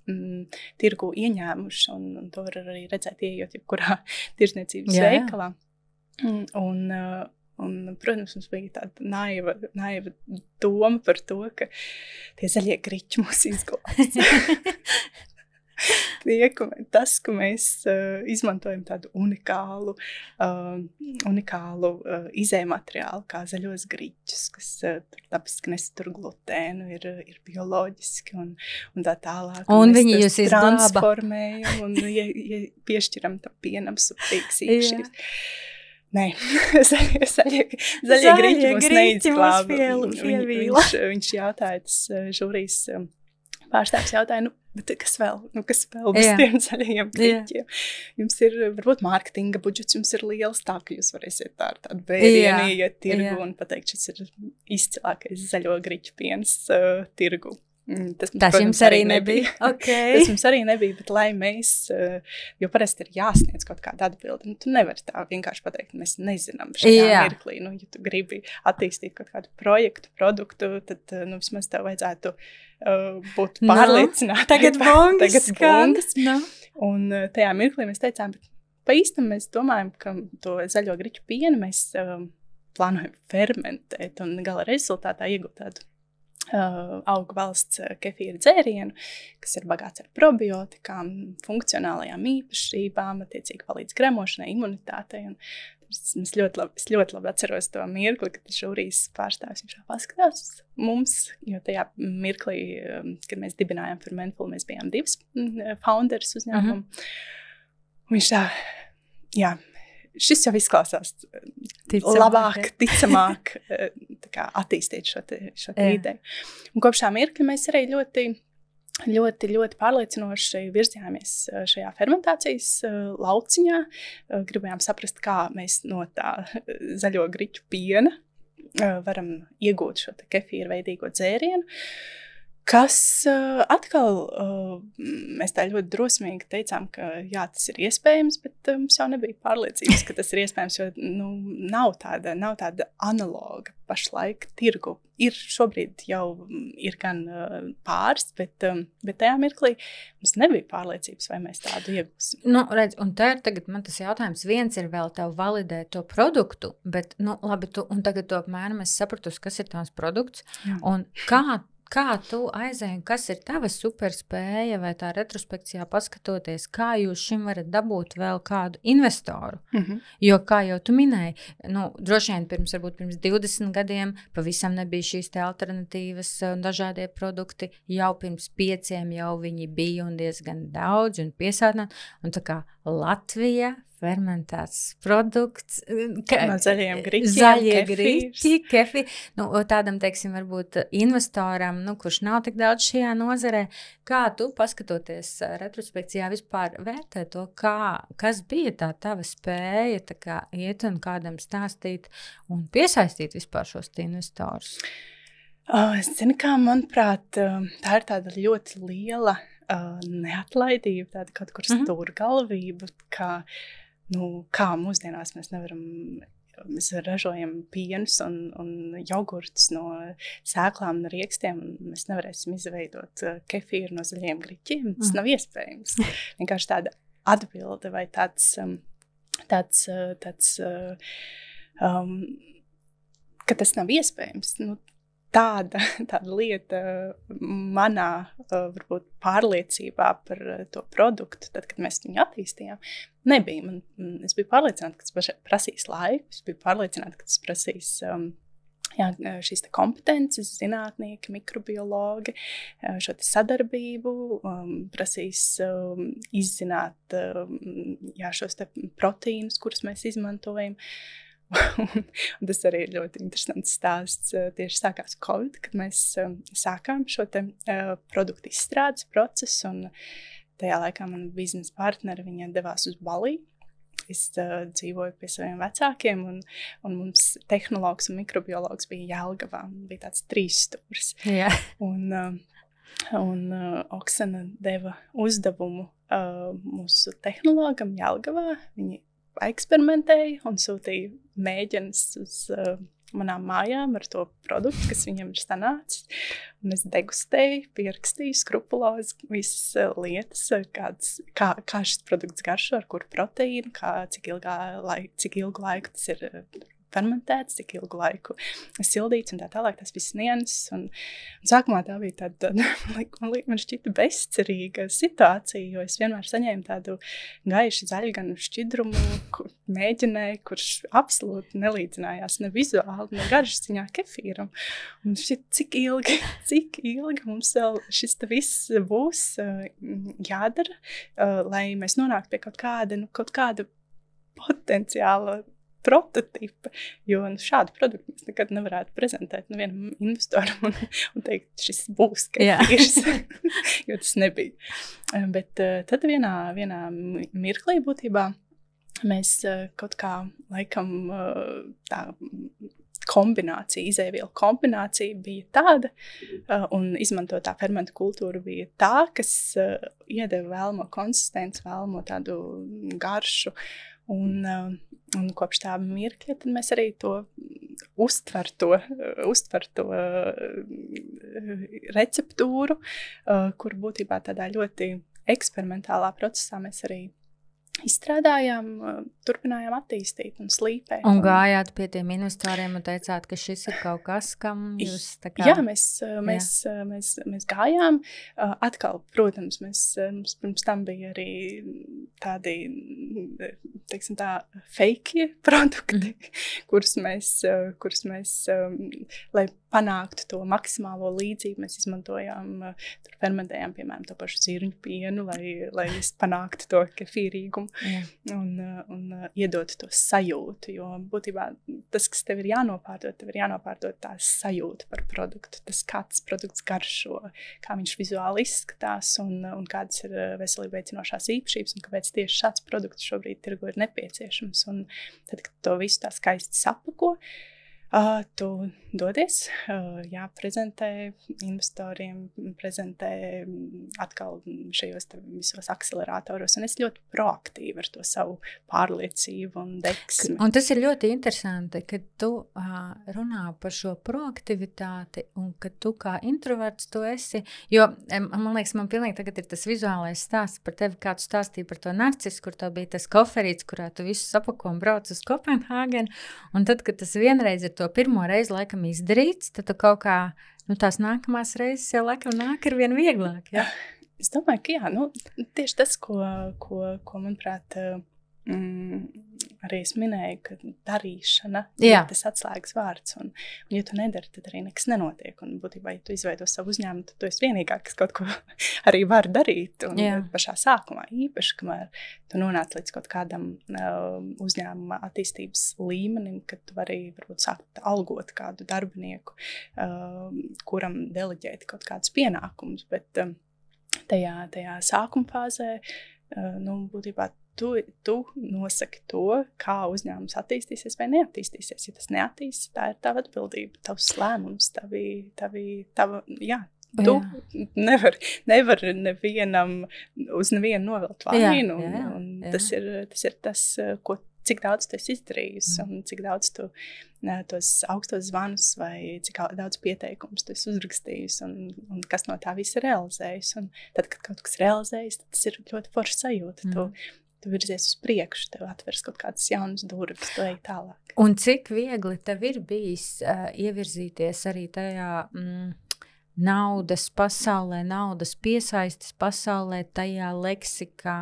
tirgu ieņēmuši, un to var arī redzēt, ieejot jebkurā tirzniecības veikalā. Un, protams, mums bija tāda naiva doma par to, ka tie zaļie griķi mūs izglābs. Tas, ka mēs izmantojam tādu unikālu izējumateriālu, kā zaļos griķus, kas dabiski nesatur glutēnu, ir bioloģiski un tā tālāk. Un viņi jūs transformējam un piešķiram tam pienam subtīgas īpašības. Nē, zaļie griķi mūs neizglāba. Viņš jautāja, tas žūrijas pārstāvs jautāja, bet kas vēl bez tiem zaļajiem griķiem? Jums ir, varbūt, mārketinga budžets, jums ir liels, tā, ka jūs varēsiet tādu vēdienu iet tirgu un pateikt, šis ir izcilākais zaļo griķu piens tirgu. Tas jums arī nebija. Okay. Tas mums arī nebija, bet lai mēs, jo parasti ir jāsniedz kaut kāda atbilde. Tu nevari tā vienkārši pateikt, mēs nezinām šajā mirklī. Ja tu gribi attīstīt kaut kādu projektu, produktu, tad vismaz tev vajadzētu būt pārliecināti. Tagad bungas. Un tajā mirklī mēs teicām, bet pa īstam mēs domājam, ka to zaļo griķu pienu mēs plānojam fermentēt un gala rezultātā iegūt tādu augu valsts kefīra dzērienu, kas ir bagāts ar probiotikām, funkcionālajām īpašībām, attiecīgi palīdz gremošanai, imunitātei. Un es ļoti labi atceros to mirkli, kad žūrijas pārstāvis viņš paskatās uz mums, jo tajā mirklī, kad mēs dibinājām Fermentful, mēs bijām divas founders uzņēmumu. Viņš tā, šis jau izklausās labāk, ticamāk attīstīt šo ideju. Un kopš tā mirkļa mēs arī ļoti pārliecinoši virzījāmies šajā fermentācijas lauciņā. Gribējām saprast, kā mēs no tā zaļo griķu piena varam iegūt šo kefīra veidīgo dzērienu. Kas atkal, mēs tā ļoti drosmīgi teicām, ka tas ir iespējams, bet mums jau nebija pārliecības, ka tas ir iespējams, jo nav tāda analoga pašlaik tirgu. Šobrīd jau ir gan pāris, bet tajā mirklī mums nebija pārliecības, vai mēs tādu iegūsim. Redz, un tagad man tas jautājums viens ir vēl tev validēt to produktu, bet, labi, un tagad to apmēram es sapratu, kas ir tās produkts, un kā tu aizēji, kas ir tava superspēja vai tā retrospekcijā paskatoties, kā jūs šim varat dabūt vēl kādu investoru? Jo, kā jau tu minēji, droši vien pirms 20 gadiem pavisam nebija šīs te alternatīvas un dažādie produkti, jau pirms 5 jau viņi bija un diezgan daudz un piesātināti, un tā kā Latvija, fermentēts produkts, zaļiem griķiem, zaļie griķi, kefī. Tādam, teiksim, varbūt investoram, kurš nav tik daudz šajā nozarē, kā tu, paskatoties retrospekcijā, vispār vērtē to, kas bija tā tava spēja tā kā iet un kādam stāstīt un piesaistīt vispār šos investorus? Es zinu, kā, manuprāt, tā ir tāda ļoti liela neatlaidība, tāda kaut kur stūrgalvība, kā mūsdienās mēs nevaram, mēs ražojam pienus un jogurtus no sēklām un riekstiem, un mēs nevarēsim izveidot kefīru no zaļiem griķiem. Tas nav iespējams. Vienkārši tāda atbilde vai tāds ka tas nav iespējams. Tāda lieta manā varbūt pārliecībā par to produktu, tad, kad mēs viņu attīstījām, nebija. Es biju pārliecināta, ka tas prasīs laiku, es biju pārliecināta, ka tas prasīs šīs kompetences, zinātnieki, mikrobiologi, šo sadarbību, prasīs izzināt šos proteīnus, kurus mēs izmantojam. Un tas arī ir ļoti interesants stāsts. Tieši sākās Covid, kad mēs sākām šo produktu izstrādes procesu, un tajā laikā mana biznesa partneri, viņa devās uz Baliju. Es dzīvoju pie saviem vecākiem, un mums tehnologs un mikrobiologs bija Jelgavā. Bija tāds 3 stūris. Yeah. Un Oksana deva uzdevumu mūsu tehnologam Jelgavā. Viņi eksperimentēja un sūtīja mēģinus uz manām mājām ar to produktu, kas viņam ir sanācis. Un es degustēju, pierakstīju skrupulozi visas lietas, kā šis produkts garšo, ar kuru proteīnu, cik ilgu laiku tas ir fermentēts, cik ilgu laiku sildīts un tā tālāk, tas viss nianses. Un sākumā tā bija tāda, man šķita bezcerīga situācija, jo es vienmēr saņēmu tādu gaišu zaļganu šķidrumu, mēģināju, kurš absolūti nelīdzinājās ne vizuāli, ne garšas ziņā kefīram. Un šķiet, cik ilgi mums vēl šis viss būs jādara, lai mēs nonāktu pie kaut kāda potenciāla prototipa, jo šādu produktu mēs nekad nevarētu prezentēt nevienam investoram un teikt, šis būs kefīrs, jo tas nebija. Bet tad vienā mirklī būtībā mēs kaut kā laikam tā kombinācija, izēvielu kombinācija bija tāda, un izmantotā fermentu kultūra bija tā, kas iedeva vēlamo konsistenci, vēlamo tādu garšu, un kopš tā mirkļa tad mēs arī to uztver to receptūru, kur būtībā tādā ļoti eksperimentālā procesā mēs arī izstrādājām, turpinājām attīstīt un slīpēt. Un gājāt pie tiem investoriem un teicāt, ka šis ir kaut kas, kam jūs tā kā... Jā, mēs gājām. Atkal, protams, mums pirms tam bija arī tādi, teiksim tā, fake produkti, kurus mēs, lai panāktu to maksimālo līdzību, mēs izmantojām, tur fermentējām, piemēram, to pašu zirņu pienu, lai panāktu to kefīrīgumu. Un iedot to sajūtu, jo būtībā tas, kas tev ir jānopārdot tā sajūta par produktu, tas, kā tas produkts garšo, kā viņš vizuāli izskatās un kādas ir veselību veicinošās īpašības un kāpēc tieši šāds produkts šobrīd tirgu ir nepieciešams. Un tad, kad to visu tā skaisti sapako, tu dodies, prezentē investoriem, prezentē atkal šajos visos akceleratoros, un es ļoti proaktīvi ar to savu pārliecību un deksmi. Un tas ir ļoti interesanti, kad tu runā par šo proaktivitāti, un kad tu kā introverts tu esi, jo, man liekas, man pilnīgi tagad ir tas vizuālais stāsts par tevi, kā tu stāstīji par to narcisu, kur tev bija tas koferīts, kurā tu visu sapako un brauc uz Kopenhāgenu, un tad, kad tas vienreiz ir to pirmo reizi laikam izdarīts, tad tu kaut kā, tās nākamās reizes jau laikam nāk ar vien vieglāk, ja? Es domāju, ka jā, tieši tas, ko manuprāt, arī es minēju, ka darīšana ir tas atslēgas vārds, un ja tu nedari, tad arī nekas nenotiek, un būtībā, ja tu izveido savu uzņēmumu, tad tu esi vienīgā, kas kaut ko arī var darīt, un pašā sākumā īpaši, kamēr tu nonāc līdz kaut kādam uzņēmuma attīstības līmenim, kad tu vari varbūt sākt algot kādu darbinieku, kuram deleģēt kaut kādus pienākumus, bet tajā sākuma fāzē, būtībā tu nosaki to, kā uzņēmums attīstīsies vai neattīstīsies. Ja tas neattīstīsies, tā ir tava atbildība, tavs lēmums, tu nevar nevienam uz nevienu novelt vainu. Tas ir tas, cik daudz tu esi izdarījusi un cik daudz tu tos augstos zvanus vai cik daudz pieteikumus tu esi uzrakstījusi un kas no tā viss ir realizējis. Un tad, kad kaut kas realizējas, tad tas ir ļoti forša sajūta. Tu virzies uz priekšu, tev atveras kaut kādas jaunas durvis, tu ej tālāk. Un cik viegli tev ir bijis ievirzīties arī tajā naudas pasaulē, naudas piesaistes pasaulē, tajā leksikā,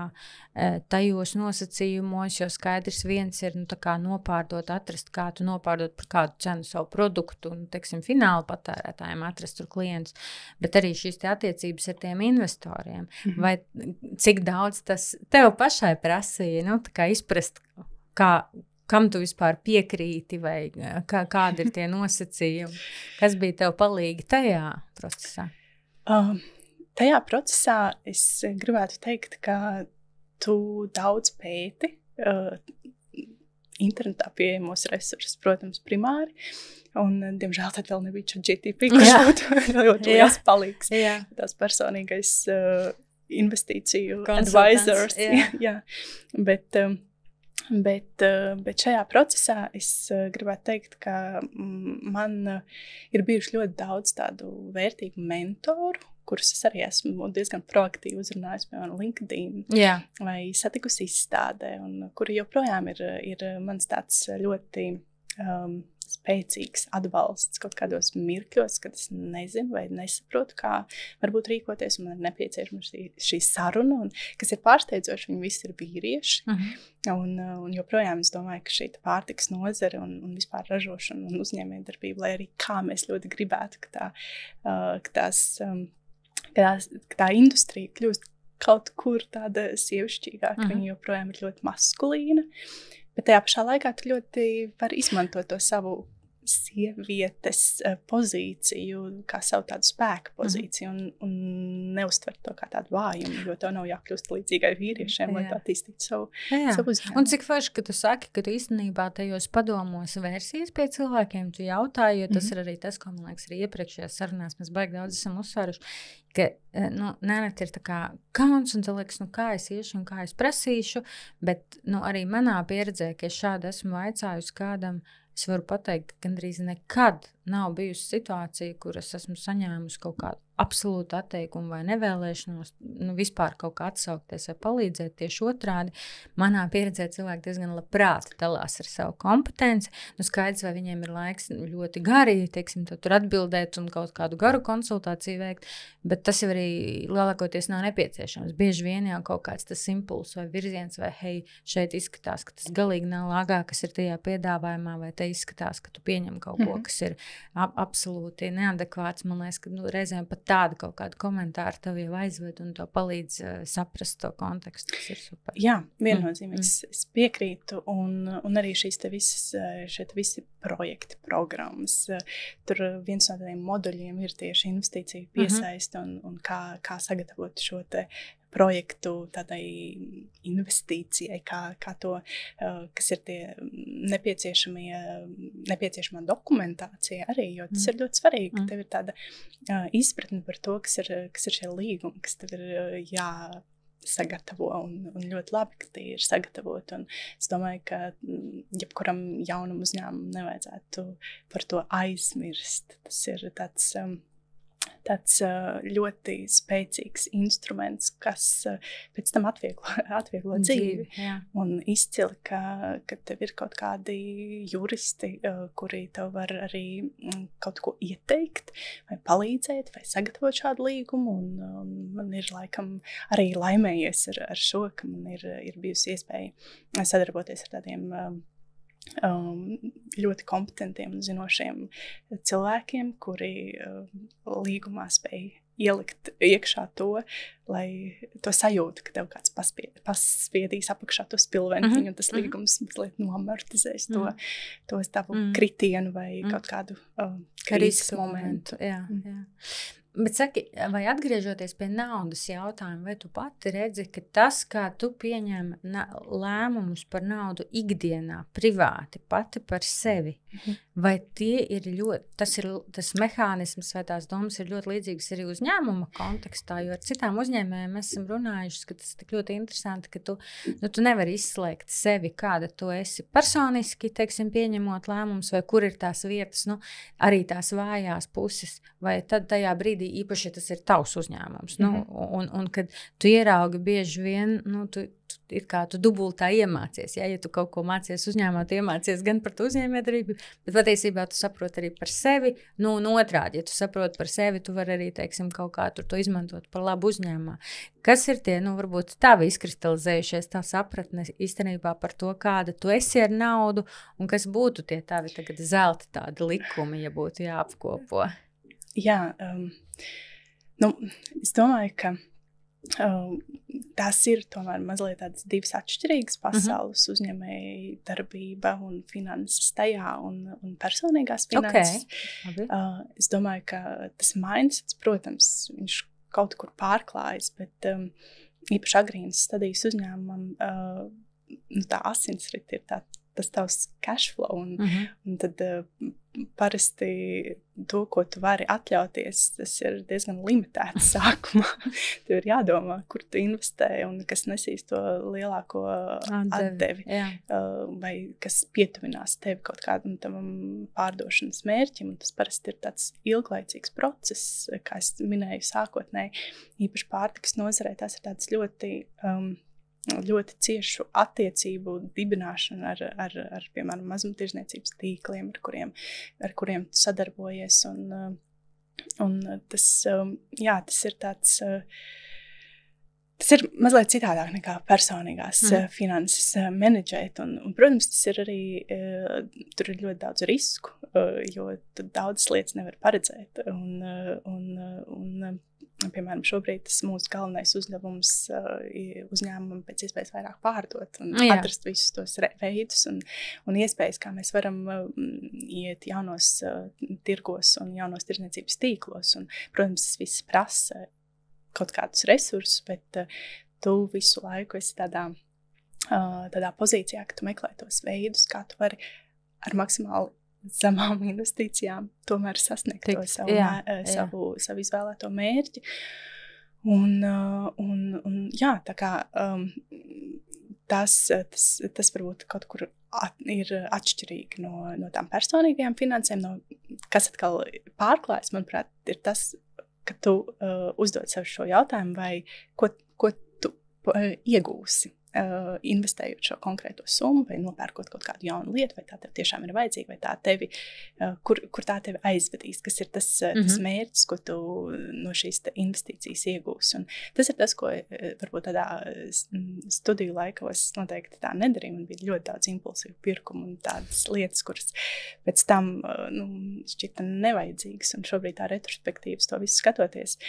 tajos nosacījumos, jo skaidrs viens ir tā kā nopārdot, atrast, kā tu nopārdot par kādu cenu savu produktu un, teiksim, fināla patērētājiem atrast tur klientus, bet arī šīs te attiecības ar tiem investoriem. Vai cik daudz tas tev pašai prasīja, tā kā izprast, kam tu vispār piekrīti vai kādi ir tie nosacījumi? Kas bija tev palīgi tajā procesā? Tajā procesā es gribētu teikt, ka tu daudz pēti internetā pieejamos resursus, protams, primāri, un, diemžēl, tad vēl nebija ChatGPT, kurš būtu ļoti liels palīgs. Tās personīgais investīciju advisors. Bet šajā procesā es gribētu teikt, ka man ir bijuši ļoti daudz tādu vērtīgu mentoru, kurus es arī esmu diezgan proaktīvi uzrunājusi, piemēram, LinkedIn vai satikusi izstādē, un kuri joprojām ir mans tāds ļoti spēcīgs atbalsts kaut kādos mirkļos, kad es nezinu vai nesaprotu, kā varbūt rīkoties, un man ir nepieciešama šī saruna, un kas ir pārsteidzoši, viņi visi ir vīrieši, un joprojām es domāju, ka šī pārtikas nozare un vispār ražošana un uzņēmējdarbība, lai arī kā mēs ļoti gribētu, ka tā industrija kļūst kaut kur tāda sievišķīgāka, viņa joprojām ir ļoti maskulīna, bet tajā pašā laikā tu ļoti var izmantot to savu sievietes pozīciju, kā savu tādu spēku pozīciju, un neuztvert to kā tādu vājumu, jo tev nav jākļūst līdzīgai vīriešiem, lai tu attīstītu savu uzņēmumu. Un cik forši, ka tu saki, ka tu īstenībā tajos padomos vērsies pie cilvēkiem, tu jautāji, jo tas ir arī tas, ko, man liekas, arī iepriekšējās sarunās mēs baigi daudz esam uzsvēruši, ka nereti ir tā kā kauns, un tu liekas, kā es iešu un kā es prasīšu, bet arī manā pieredzē, ka es šādi esmu vaicājusi kādam, es varu pateikt, ka gandrīz nekad nav bijusi situācija, kur es esmu saņēmusi kaut kādu absolūtu atteikumu vai nevēlēšanos, vispār kaut kā atsaukties vai palīdzēt. Tieši otrādi, manā pieredzē cilvēki diezgan labprāt dalās ar savu kompetenci. Skaidrs, vai viņiem ir laiks ļoti gari, teiksim, tur atbildēt un kaut kādu garu konsultāciju veikt, bet tas jau arī lielākoties nav nepieciešams. Bieži vien jau kaut kāds tas impulss vai virziens, vai hei, šeit izskatās, ka tas galīgi nav lāgā, kas ir tajā piedāvājumā, vai te izskatās, ka tu pieņem kaut ko, kas ir absolūti neadekvāts. Man liekas, ka reizēm pat tāda kaut kāda komentāra tev jau aizved un to palīdz saprast to kontekstu, kas ir super. Jā, viennozīmīgs. Es piekrītu, un arī šīs te visi projekti, programmas. Tur viens no tādiem moduļiem ir tieši investīciju piesaiste un kā sagatavot šo te projektu tādai investīcijai, kā to, kas ir tie nepieciešamā dokumentācija arī, jo tas ir ļoti svarīgi, ka tev ir tāda izpratne par to, kas ir šie līgumi, kas tev ir jāsagatavo, un ļoti labi, ka tie ir sagatavoti, un es domāju, ka jebkuram jaunam uzņēmumam nevajadzētu par to aizmirst. Tas ir tāds ļoti spēcīgs instruments, kas pēc tam atvieglo dzīvi. Un izcili, ka tev ir kaut kādi juristi, kuri tev var arī kaut ko ieteikt, vai palīdzēt, vai sagatavot šādu līgumu. Un man ir laikam arī laimējies ar šo, ka man ir bijusi iespēja sadarboties ar tādiem ļoti kompetentiem un zinošiem cilvēkiem, kuri līgumā spēj ielikt iekšā to, lai to sajūtu, ka tev kāds paspiedīs apakšā to spilventiņu, un tas līgums mazliet noamortizēs to tavu kritienu vai kaut kādu krīzes momentu. Jā. Bet saki, vai atgriežoties pie naudas jautājuma, vai tu pati redzi, ka tas, kā tu pieņem lēmumus par naudu ikdienā, privāti, pati par sevi, vai tie ir tas mehānisms vai tās domas ir ļoti līdzīgas arī uzņēmuma kontekstā, jo ar citām uzņēmējiem mēs esam runājuši, ka tas ir tik ļoti interesanti, ka tu nevari izslēgt sevi, kāda tu esi personiski, teiksim, pieņemot lēmumus, vai kur ir tās vietas, arī tās vājās puses, vai tad tajā brīdī īpaši, ja tas ir tavs uzņēmums. Un kad tu ieraugi bieži vien, ir kā tu dubultā iemācies. Ja tu kaut ko mācies uzņēmumā, tu iemācies gan par to uzņēmējdarbību, bet patiesībā tu saproti arī par sevi. Un otrādi, ja tu saproti par sevi, tu vari arī, teiksim, kaut kā tur to izmantot par labu uzņēmumā. Kas ir tie, varbūt tavi izkristalizējušies tā sapratne īstenībā par to, kāda tu esi ar naudu, un kas būtu tie tavi tagad zelta tādi likumi, ja būtu jāapkopo? Jā, es domāju, ka tās ir tomēr mazliet tādas divas atšķirīgas pasaules, uzņēmēja darbība un finanses tajā un personīgās finanses. Okay. Es domāju, ka tas mindsets, protams, viņš kaut kur pārklājas, bet īpaši agrīnas stadijas uzņēmumam tā asinsrite ir tas tavs cash flow, un tad parasti to, ko tu vari atļauties, tas ir diezgan limitēts sākumā. Tev ir jādomā, kur tu investē un kas nesīs to lielāko atdevi. Vai kas pietuvinās tevi kaut kādam tam pārdošanas mērķim. Un tas parasti ir tāds ilglaicīgs process, kā es minēju sākotnēji, īpaši pārtikas nozarē, tās ir tāds ļoti ciešu attiecību dibināšana ar piemēram, mazumtirdzniecības tīkliem, ar kuriem tu sadarbojies. Un tas ir tāds, tas ir mazliet citādāk nekā personīgās finanses menedžēt. Un, protams, tas ir arī, tur ir ļoti daudz risku, jo tu daudzas lietas nevar paredzēt. Un piemēram, šobrīd tas mūsu galvenais uzdevums uzņēmumam pēc iespējas vairāk pārdot un atrast visus tos veidus un iespējas, kā mēs varam iet jaunos tirgos un jaunos tirdzniecības tīklos. Un, protams, tas viss prasa kaut kādus resursus, bet tu visu laiku esi tādā pozīcijā, ka tu meklē tos veidus, kā tu vari ar maksimāli zemām investīcijām tomēr sasniegt to savu izvēlēto mērķi. Un jā, tā kā tas varbūt kaut kur ir atšķirīgi no tām personīgajām finansēm, kas atkal pārklājas, manuprāt, ir tas, ka tu uzdod sev šo jautājumu, vai ko tu iegūsi. Investējot šo konkrēto summu vai nopērkot kaut kādu jaunu lietu, vai tā tev tiešām ir vajadzīga, vai tā tevi, kur tā tevi aizvedīs, kas ir tas mērķis, ko tu no šīs investīcijas iegūsi. Un tas ir tas, ko varbūt tādā studiju laikos noteikti tā nedarīja. Man bija ļoti daudz impulsīvu pirkumu un tādas lietas, kuras pēc tam šķita nevajadzīgas. Un šobrīd tā retrospektīvas to visu skatoties,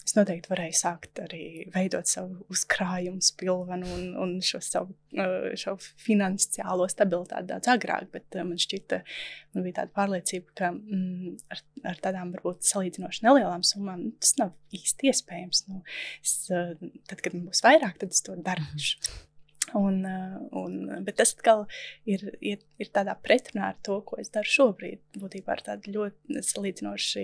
es noteikti varēju sākt arī veidot savu uzkrājumu spilvenu un šo savu finansiālo stabilitāti daudz agrāk, bet man bija tāda pārliecība, ka ar tādām varbūt salīdzinoši nelielām summām tas nav īsti iespējams. Tad, kad man būs vairāk, tad es to darīšu. Bet tas atkal ir tādā pretrunā ar to, ko es daru šobrīd. Būtībā ar tādu ļoti salīdzinoši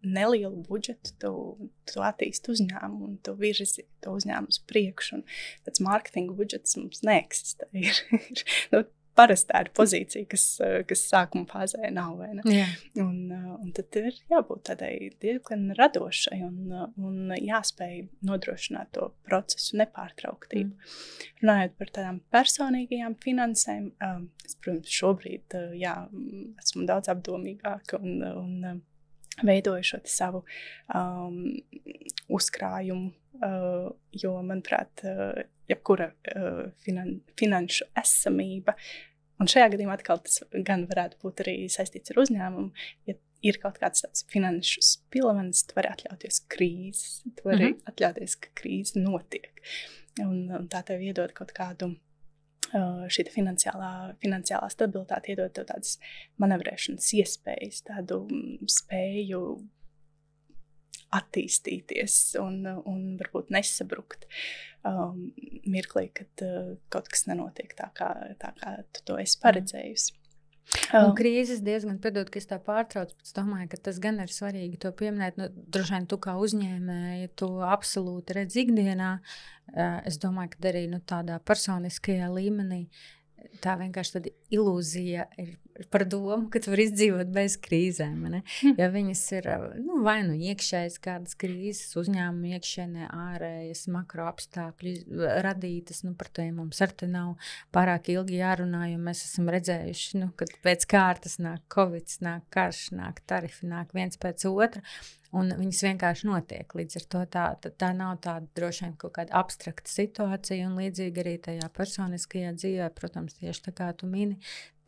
nelielu budžetu tu attīsti uzņēmumu un tu virzi to uzņēmumu uz priekšu. Un tāds mārketinga budžets mums neeksistē. Ir parasti tā ir pozīcija, kas sākuma fāzē nav, vai ne? Jā. Un tad ir jābūt tādai diezgan radošai un jāspēj nodrošināt to procesu nepārtrauktību. Runājot par tādām personīgajām finansēm, es, protams, šobrīd esmu daudz apdomīgāka un veidoju šo savu uzkrājumu, jo, manuprāt, jebkura finanšu esamība, un šajā gadījumā atkal tas gan varētu būt arī saistīts ar uzņēmumu, ja ir kaut kāds tāds finanšu spilvenis, tu vari atļauties krīzes, tu vari atļauties, ka krīze notiek, un tā tev iedod kaut kādu šī finansiālā stabilitāte, iedod tev tādas manevrēšanas iespējas, tādu spēju attīstīties un varbūt nesabrukt mirklī, kad kaut kas nenotiek tā kā tu to esi paredzējusi. Un krīzes diezgan, piedod, ka es tā pārtraucu, bet es domāju, ka tas gan ir svarīgi to pieminēt. Droši vien tu kā uzņēmēja, tu absolūti redz ikdienā. Es domāju, ka arī tādā personiskajā līmenī tā vienkārši tāda ilūzija ir par domu, ka tu vari izdzīvot bez krīzēm. Ne? Ja viņas ir vai iekšējas kādas krīzes, uzņēmuma iekšienē, ārējas makro apstākļi radītas, par to mums ar te nav pārāk ilgi jārunā, jo mēs esam redzējuši, kad pēc kārtas nāk Covid, nāk karš, nāk tarifi, nāk viens pēc otra. Un viņas vienkārši notiek. Līdz ar to tā nav tāda droši vien kaut kāda abstrakta situācija, un līdzīgi arī tajā personiskajā dzīvē, protams, tieši tā kā tu mini,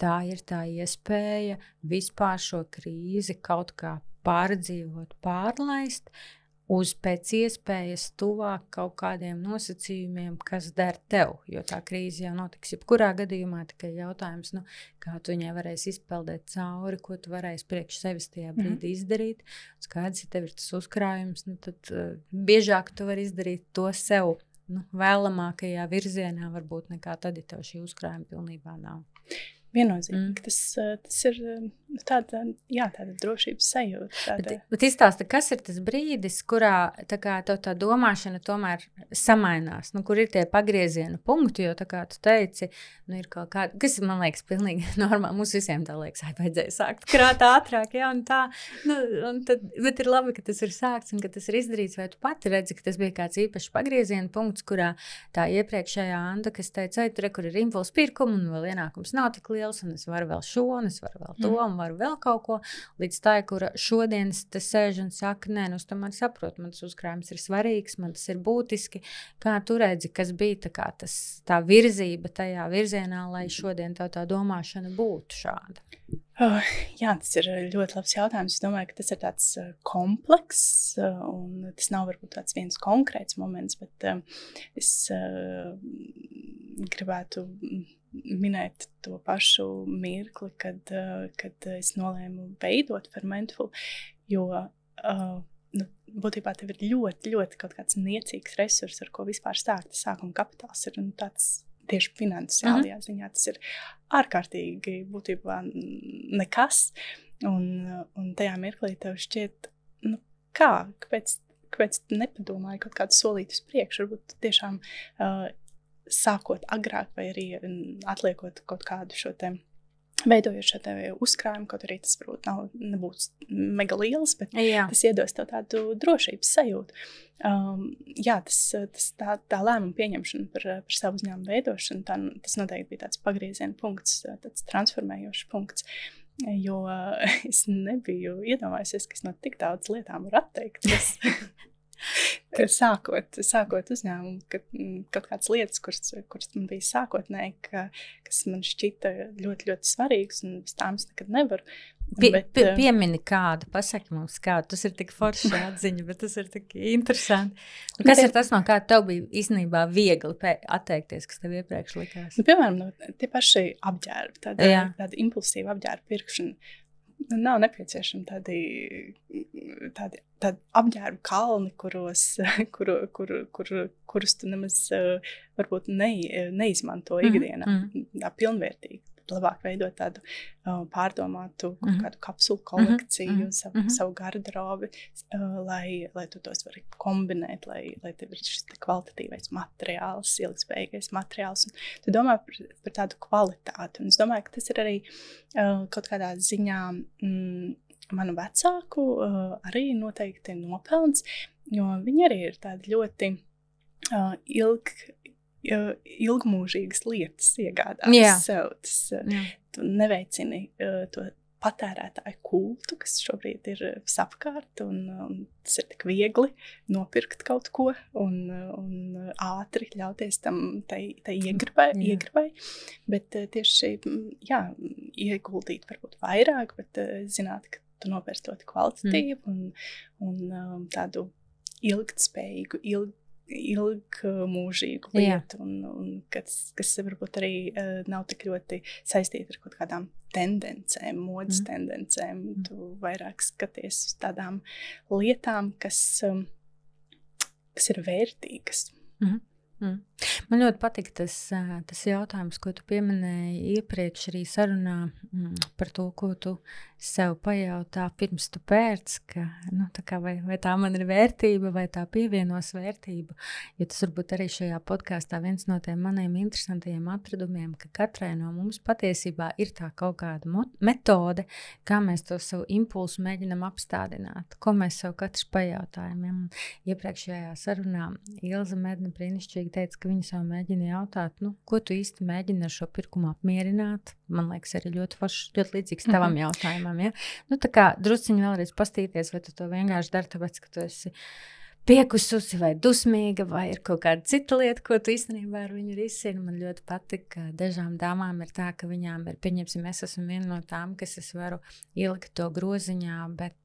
tā ir tā iespēja vispār šo krīzi kaut kā pārdzīvot, pārlaist uz pēc iespējas tuvāk kaut kādiem nosacījumiem, kas der tev, jo tā krīze jau notiks jebkurā gadījumā, tikai jautājums, kā tu viņai varēsi izpeldēt cauri, ko tu varēsi priekš sevis tajā brīdī izdarīt. Skaidrs, ja tev ir tas uzkrājums, tad biežāk tu vari izdarīt to sev vēlamākajā virzienā, varbūt nekā tad, ja tev šī uzkrājuma pilnībā nav. Viennozīmīgi. Tas ir tāda drošības sajūta. Bet izstāsti, kas ir tas brīdis, kurā tā domāšana tomēr samainās, kur ir tie pagrieziena punkti, jo tā kā tu teici, ir kaut kāda, kas man liekas pilnīgi normāli, mums visiem tā liekas, vajadzēja sākt krāt ātrāk, un tā, bet ir labi, ka tas ir sākts un ka tas ir izdarīts, vai tu pati redzi, ka tas bija kāds īpašs pagrieziena punkts, kurā tā iepriekšējā Anda, kas teica, kur ir impulsu pirkuma un vēl ienākums nav tik liels, un es varu vēl šo, un es varu vēl to, un varu vēl kaut ko, līdz tā, kura šodienas te sēž un saka, nē, es tomēr saprotu, man tas uzkrājums ir svarīgs, man tas ir būtiski. Kā tu redzi, kas bija tā virzība tajā virzienā, lai šodien tā domāšana būtu šāda? Jā, tas ir ļoti labs jautājums. Es domāju, ka tas ir tāds komplekss, un tas nav varbūt tāds viens konkrēts moments, bet es gribētu minēt to pašu mirkli, kad es nolēmu veidot Fermentful, jo būtībā tev ir ļoti, ļoti kaut kāds niecīgs resurs, ar ko vispār sākt. Sākuma kapitāls ir tāds tieši finansiālajā ziņā. Tas ir ārkārtīgi būtībā nekas. Un tajā mirklī tev šķiet, kāpēc nepadomāju kaut kādu solītu uz priekšu? Varbūt tiešām sākot agrāk vai arī atliekot kaut kādu šo te veidojot šo te uzkrājumu, kaut arī tas varbūt nebūs mega liels, bet tas iedos tev tādu drošības sajūtu. Tā lēmuma pieņemšana par savu uzņēmumu veidošanu, tas noteikti bija tāds pagrieziena punkts, tāds transformējošs punkts, jo es nebiju iedomājusies, ka es no tik daudz lietām varu atteikties. Sākot uzņēmumu, kaut kādas lietas, kuras man bija sākotnēji, kas man šķita ļoti, ļoti svarīgas, un bez tām es nekad nevaru. Piemini kādu, pasaki mums kādu, tas ir tik forši atziņa, bet tas ir tik interesanti. Kas ir tas, no kā tev bija īstenībā viegli atteikties, kas tev iepriekš likās? Piemēram, tie paši apģērbi, tāda impulsīva apģērba pirkšana. Nav nepieciešami tādi apģērbu kalni, kurus tu nemaz varbūt neizmanto ikdienā. Tā pilnvērtīgi. Labāk veidot tādu pārdomātu kādu kapsulu kolekciju, savu garderobi, lai tu tos vari kombinēt, lai tev ir šis kvalitatīvais materiāls, ilgspējīgais materiāls. Un tu domā par tādu kvalitāti. Un es domāju, ka tas ir arī kaut kādā ziņā manu vecāku arī noteikti nopelns, jo viņi arī ir tādi ļoti ilgmūžīgas lietas iegādājas sev. Tu neveicini to patērētāju kultu, kas šobrīd ir visapkārt, un tas ir tik viegli nopirkt kaut ko un ātri ļauties tai iegribai, bet tieši ieguldīt varbūt vairāk, bet zināt, ka tu nopērci ļoti kvalitatīvu un tādu ilgtspējīgu, ilgmūžīgu lietu, un kas varbūt arī nav tik ļoti saistīta ar kaut kādām tendencēm, modas tendencēm. Tu vairāk skaties uz tādām lietām, kas ir vērtīgas. Man ļoti patīk tas jautājums, ko tu pieminēji iepriekš arī sarunā par to, ko tu sev pajautā pirms tu pērc, ka tā kā vai tā man ir vērtība, vai tā pievienos vērtību. Jo tas varbūt arī šajā podkāstā viens no tiem maniem interesantajiem atradumiem, ka katrai no mums patiesībā ir tā kaut kāda metode, kā mēs to savu impulsu mēģinam apstādināt, ko mēs sev katrs pajautājam. Ja? Iepriekšējā sarunā Ilza Medne brīnišķīgi teica, ka viņa sev mēģina jautāt, ko tu īsti mēģini ar šo pirkumu apmierināt. Man liekas, arī ļoti līdzīgs tavam jautājumam. Ja? Tā kā drusciņi vēlreiz pastīties, vai tu to vienkārši dari, tāpēc, ka tu esi piekususi vai dusmīga, vai ir kaut kāda cita lieta, ko tu īstenībā ar viņu risini. Man ļoti patīk, ka dažām dāmām ir tā, ka viņām ir, pieņemsim, es esmu viena no tām, kas es varu ielikt to groziņā, bet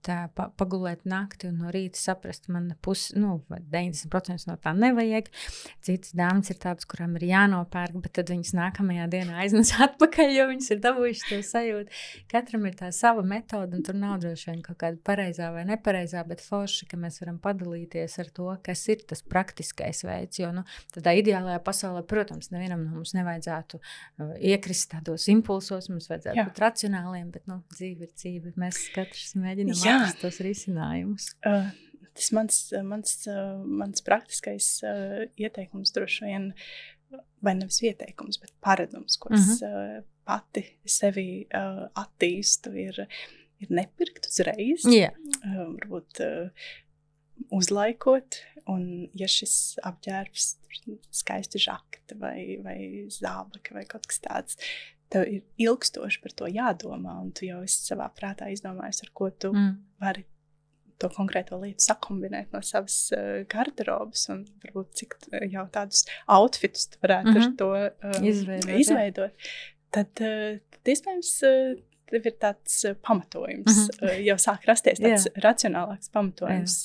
pagulēt nakti un no rīta saprast, man 90% no tā nevajag. Citas dāmas ir tādas, kurām ir jānopērk, bet tad viņas nākamajā dienā aiznes atpakaļ, jo viņas ir dabūjušas to sajūtu. Katram ir tā sava metoda, un tur nav droši vien kaut kāda pareizā vai nepareizā, bet forši, ka mēs varam padalīties ar to, kas ir tas praktiskais veids, jo tādā ideālajā pasaulē, protams, nevienam no mums nevajadzētu iekrist tādos impulsos, mums vajadzētu būt racionāliem, bet dzīve ir dzīve, mēs katrs mēģinam atrast tos risinājumus. Tas mans praktiskais ieteikums droši vien, vai nevis ieteikums, bet paradums, ko es pati sevi attīstu, ir nepirkt uzreiz. Varbūt uzlaikot, un ja šis apģērbs skaisti žakete vai zābaka vai kaut kas tāds, tev ir ilgstoši par to jādomā, un tu jau esi savā prātā izdomājis, ar ko tu vari to konkrēto lietu sakombinēt no savas garderobas, un varbūt cik jau tādus outfitus tu varētu ar to izveidot. Tad iespējams tev ir tāds pamatojums, jau sāk rasties tāds racionālāks pamatojums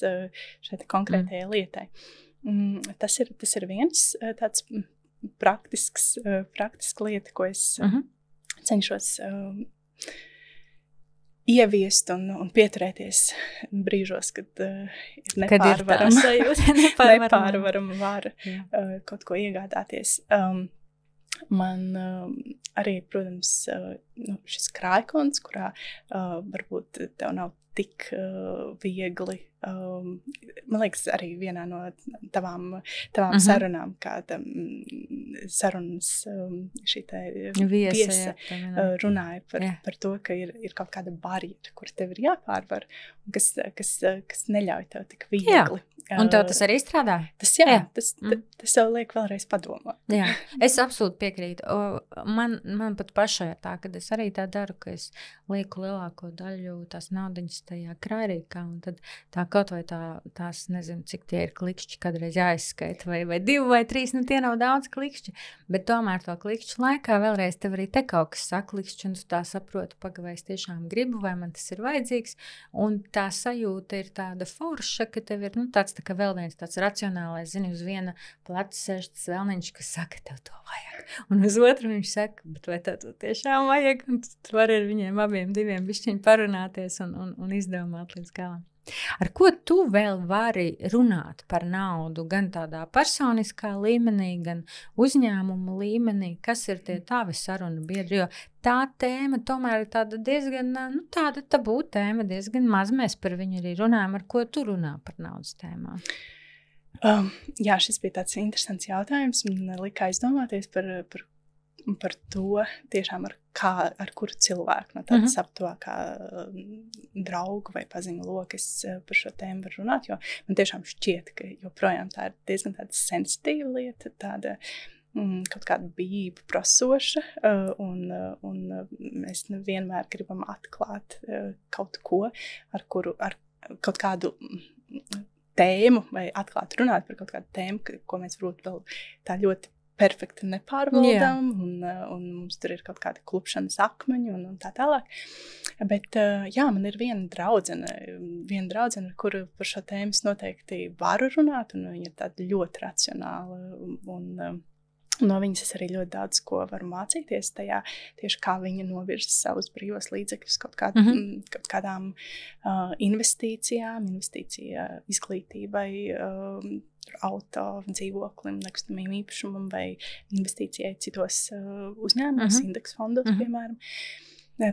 šai konkrētajai lietai. Tas ir viens tāds praktiska lieta, ko es cenšos ieviest un pieturēties brīžos, kad ir nepārvarama vara kaut ko iegādāties. Man arī, protams, šis krājkonts, kurā varbūt tev nav tik viegli. Man liekas, arī vienā no tavām sarunām, kāda sarunas šī viesa runāja par to, ka ir kaut kāda barjera, kur tev ir jāpārvar, un kas neļauj tev tik viegli. Un tev tas arī strādā? Tas tev liek vēlreiz padomāt. Jā, es absolūti piekrītu. Man pat pašai ir tā, ka es arī tā daru, ka es lieku lielāko daļu tās naudiņas tajā krājrīkā, un tad tā kaut vai tās, nezinu, cik tie ir klikšķi, kādreiz jāizskaita, vai 2 vai 3, tie nav daudz klikšķi, bet tomēr to klikšķu laikā vēlreiz tev arī te kaut kas saklikšķi, un tu tā saproti, vai es tiešām gribu, vai man tas ir vajadzīgs, un tā sajūta ir tāda forša, ka tev ir, tāds tā kā vēl viens tāds racionālais, zini, uz viena pleca sēž tas vēlniņš, kas saka, tev to vajag, un uz otru viņš saka, bet vai tev to tiešām vajag, un tu vari ar viņiem abiem diviem bišķiņ parunāties un izdomāt līdz galam. Ar ko tu vēl vari runāt par naudu, gan tādā personiskā līmenī, gan uzņēmuma līmenī, kas ir tie tavi sarunu biedri, jo tā tēma tomēr ir tāda diezgan, tāda tabū tēma, diezgan maz mēs par viņu arī runājam, ar ko tu runā par naudas tēmām? Jā, šis bija tāds interesants jautājums, man lika aizdomāties par to tiešām ar kuru cilvēku no tādas aptuvākā draugu vai paziņu loka es par šo tēmu varu runāt, jo man tiešām šķiet, ka joprojām tā ir diezgan tāda sensitīva lieta, tāda kaut kāda bijība prasoša, un mēs nevienmēr gribam atklāt kaut ko, ar kaut kādu tēmu vai atklāt runāt par kaut kādu tēmu, ko mēs varbūt vēl tā ļoti perfekti nepārvaldām, un mums tur ir kaut kāda klupšanas akmeņi un tā tālāk. Bet man ir viena draudzene, ar kuru par šo tēmu es noteikti varu runāt, un viņa ir tāda ļoti racionāla, un no viņas es arī ļoti daudz ko varu mācīties tajā, tieši kā viņa novirza savus brīvos līdzekļus kaut kādām investīcijām, izglītībai, auto, dzīvoklim, nekustamiem īpašumam vai investīcijai citos uzņēmumos, indeksu fondos, piemēram.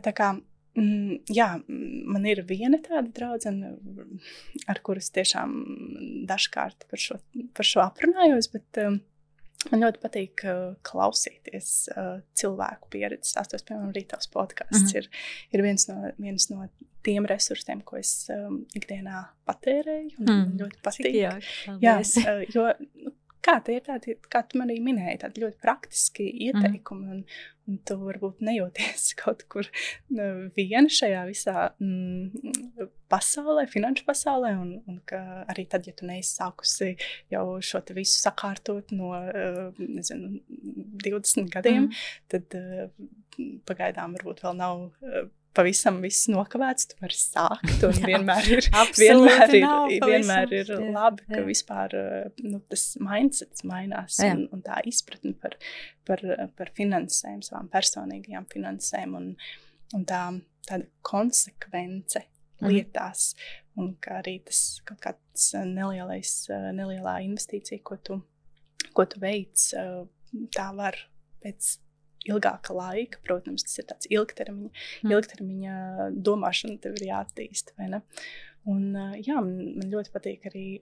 Tā kā, man ir viena tāda draudzene, ar kuras tiešām dažkārt par šo aprunājos, bet man ļoti patīk klausīties cilvēku pieredzes. Tās, piemēram, arī tavs podcasts ir viens no tiem resursiem, ko es ikdienā patērēju, un man ļoti patīk. Jā, jo kā tie ir tādi, kā tu man arī minēji, tādi ļoti praktiski ieteikumi, un tu varbūt nejūties kaut kur viena šajā visā pasaulē, finanšu pasaulē, un ka arī tad, ja tu neesi sākusi jau šo te visu sakārtot no, 20 gadiem, tad pagaidām varbūt vēl nav pavisam viss nokavēts, tu vari sākt, un vienmēr ir labi, ka vispār tas mindsets mainās, un tā izpratne par finansēm, savām personīgajām finansēm, un tāda konsekvence lietās, un ka arī tas kaut kāds nelielā investīcija, ko tu veic, tā var pēc ilgāka laika, protams, tas ir tāds ilgtermiņa domāšana tev ir jāattīst, vai ne? Un man ļoti patīk arī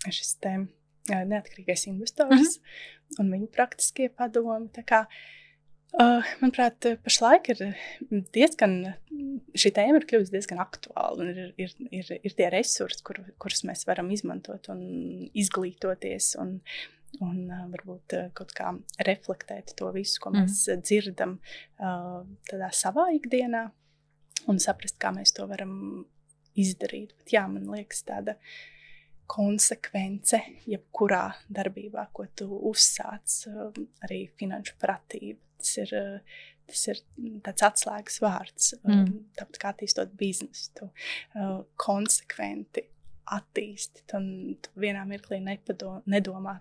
šis te neatkarīgais investors un viņa praktiskie padomi, tā kā manuprāt, pašlaik ir šī tēma ir kļuvusi diezgan aktuāla, un ir tie resursi, kurus mēs varam izmantot un izglītoties, un varbūt kaut kā reflektēt to visu, ko mēs dzirdam tādā savā ikdienā, un saprast, kā mēs to varam izdarīt. Bet man liekas tāda konsekvence, jebkurā darbībā, ko tu uzsāc, arī finanšu pratība. tas ir tāds atslēgas vārds. Tāpat kā attīstot biznesu, tu konsekventi attīsti. Tu vienā mirklī nedomā,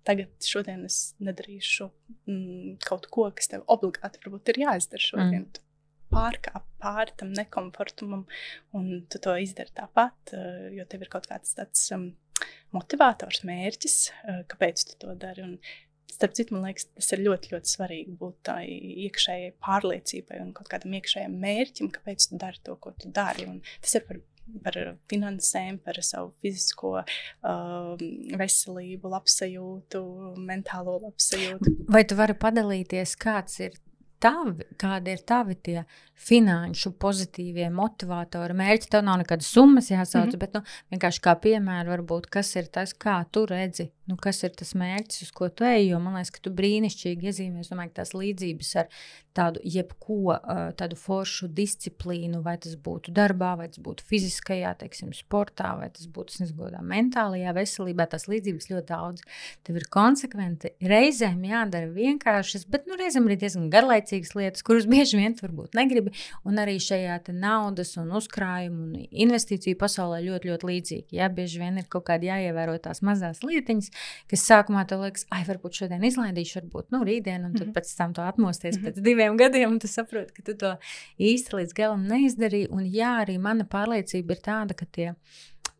ka šodien es nedarīšu kaut ko, kas tev obligāti varbūt ir jāizdara šodien. Tu pārkāp pāri tam nekomfortumam, un tu to izdari tāpat, jo tev ir kaut kāds tāds motivators, mērķis, kāpēc tu to dari. Un starp citu, man liekas, tas ir ļoti, ļoti svarīgi būt tai iekšējai pārliecībai un kaut kādam iekšējam mērķim, kāpēc tu dari to, ko tu dari. Un tas ir par finansēm, par savu fizisko veselību, labsajūtu, mentālo labsajūtu. Vai tu vari padalīties, kādi ir tavi tie finanšu pozitīvie motivatori mērķi? Tev nav nekādas summas jāsauc, bet vienkārši kā piemēru varbūt, kas ir tas, kā tu redzi, kas ir tas mērķis, uz ko tu ej, jo man liekas, ka tu brīnišķīgi iezīmē, es domāju, ka tās līdzības ar tādu jebko, tādu foršu disciplīnu, vai tas būtu darbā, vai tas būtu fiziskajā, teiksim, sportā, vai tas būtu, mentālajā veselībā, tās līdzības ļoti daudz. Tev ir konsekventi, reizēm jādara vienkāršas, bet reizēm arī diezgan garlaicīgas lietas, kuras bieži vien varbūt negribi, un arī šajā te naudas un uzkrājumu un investīciju pasaulē ļoti, ļoti līdzīgi. Ja? Bieži vien ir kaut kādi jāievēro tās mazās lietiņas, kas sākumā tev liekas, varbūt šodien izlaidīšu, varbūt rītdien, un tad pēc tam to atmosties pēc 2 gadiem, un tu saproti, ka tu to īsti līdz galam neizdarīji. Un jā, arī mana pārliecība ir tāda, ka tie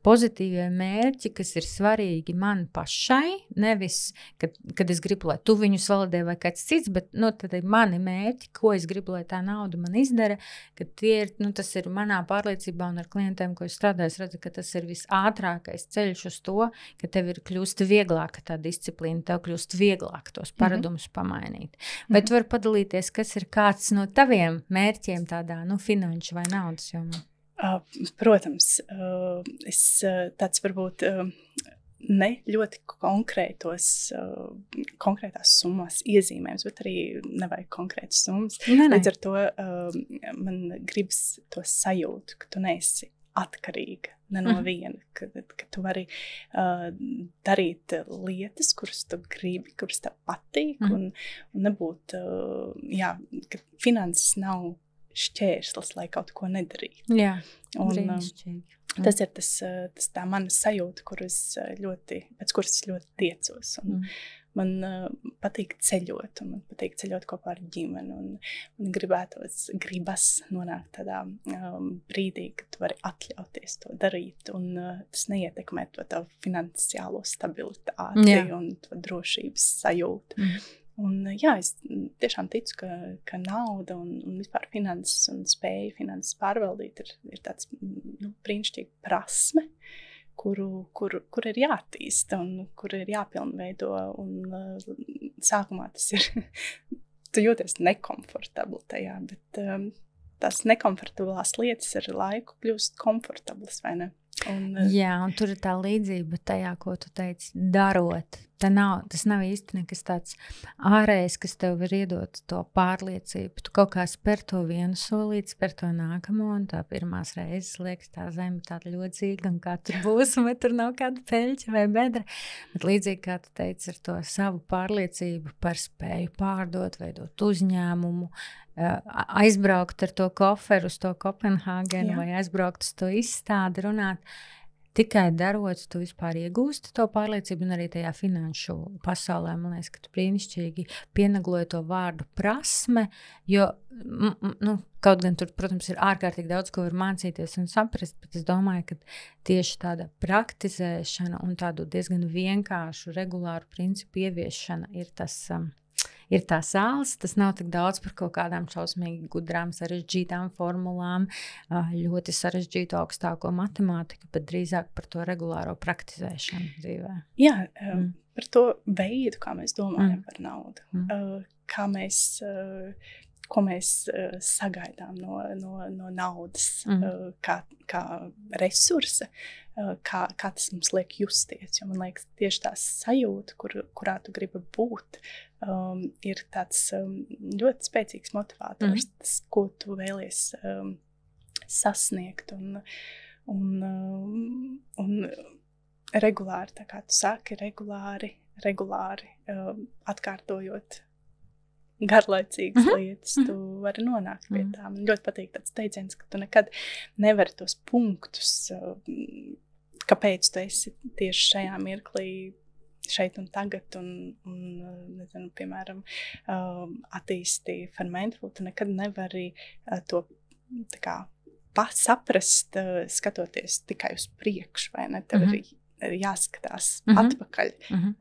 pozitīvie mērķi, kas ir svarīgi man pašai, nevis, kad es gribu, lai tu viņus validē vai kāds cits, bet tad ir mani mērķi, ko es gribu, lai tā nauda man izdara, ka tie ir, tas ir manā pārliecībā un ar klientiem, ko es strādāju, es redzu, ka tas ir visātrākais ceļš uz to, ka tev ir kļūst vieglāka tā disciplīna, tev kļūst vieglāk tos paradumus pamainīt. Vai tu vari padalīties, kas ir kāds no taviem mērķiem tādā, finanšu vai naudas jomā? Protams, es tāds varbūt ne ļoti konkrētās summās iezīmējums, bet arī nevajag konkrētas summas. Līdz ar to man gribas to sajūtu, ka tu neesi atkarīga ne no viena, ka tu vari darīt lietas, kuras tu gribi, kuras tev patīk, un nebūt, ka finanses nav šķērslis, lai kaut ko nedarītu. Jā, brīnišķīgi. Tas ir tā mana sajūta, pēc kuras es ļoti tiecos. Un man patīk ceļot, un man patīk ceļot kopā ar ģimeni, un gribas nonākt tādā brīdī, kad tu vari atļauties to darīt, un tas neietekmē to tavu finansiālo stabilitāti un to drošības sajūtu. Un es tiešām ticu, ka nauda un vispār finanses un spēja finanses pārvaldīt ir tāds brīnišķīga prasme, kur ir jāattīsta un kur ir jāpilnveido. Un sākumā tas ir, tu jūties nekomfortabli tajā, bet tās nekomfortablās lietas ar laiku kļūst komfortablas, vai ne? Jā, un tur ir tā līdzība tajā, ko tu teici, darot. Tas nav īsti nekas tāds ārējs, kas tev var iedot to pārliecību. Tu kaut kā spēr to vienu solīti, spēr to nākamo, un tā pirmās reizes liekas tā zeme tāda ļodzīga, un kā tur būs, vai tur nav kāda peļķa vai bedra. Bet līdzīgi kā tu teici, ar to savu pārliecību par spēju pārdot, veidot uzņēmumu, aizbraukt ar to koferu uz to Kopenhāgenu vai aizbraukt uz to izstādi runāt. Tikai darot, tu vispār iegūsti to pārliecību, un arī tajā finanšu pasaulē, man liekas, ka tu brīnišķīgi pienagloji to vārdu prasme, jo, kaut gan tur, protams, ir ārkārtīgi daudz, ko var mācīties un saprast, bet es domāju, ka tieši tāda praktizēšana un tādu diezgan vienkāršu, regulāru principu ieviešana ir tā sāls, tas nav tik daudz par kaut kādām šausmīgi gudrām, sarežģītām formulām, ļoti sarežģītu augstāko matemātiku, bet drīzāk par to regulāro praktizēšanu dzīvē. Jā, par to veidu, kā mēs domājam par naudu, ko mēs sagaidām no naudas, kā resursa, kā tas mums liek justies. Jo man liekas, tieši tā sajūta, kurā tu gribi būt, ir tāds ļoti spēcīgs motivators, tas, ko tu vēlies sasniegt. Un regulāri, tā kā tu saki, regulāri atkārtojot garlaicīgas lietas, tu vari nonākt pie tā. Man ļoti patīk tāds teiciens, ka tu nekad nevari tos punktus, kāpēc tu esi tieši šajā mirklī šeit un tagad, un nezinu, piemēram, attīstīja fermentu, tu nekad nevari to tā kā saprast, skatoties tikai uz priekšu, vai ne? Tev ir jāskatās atpakaļ,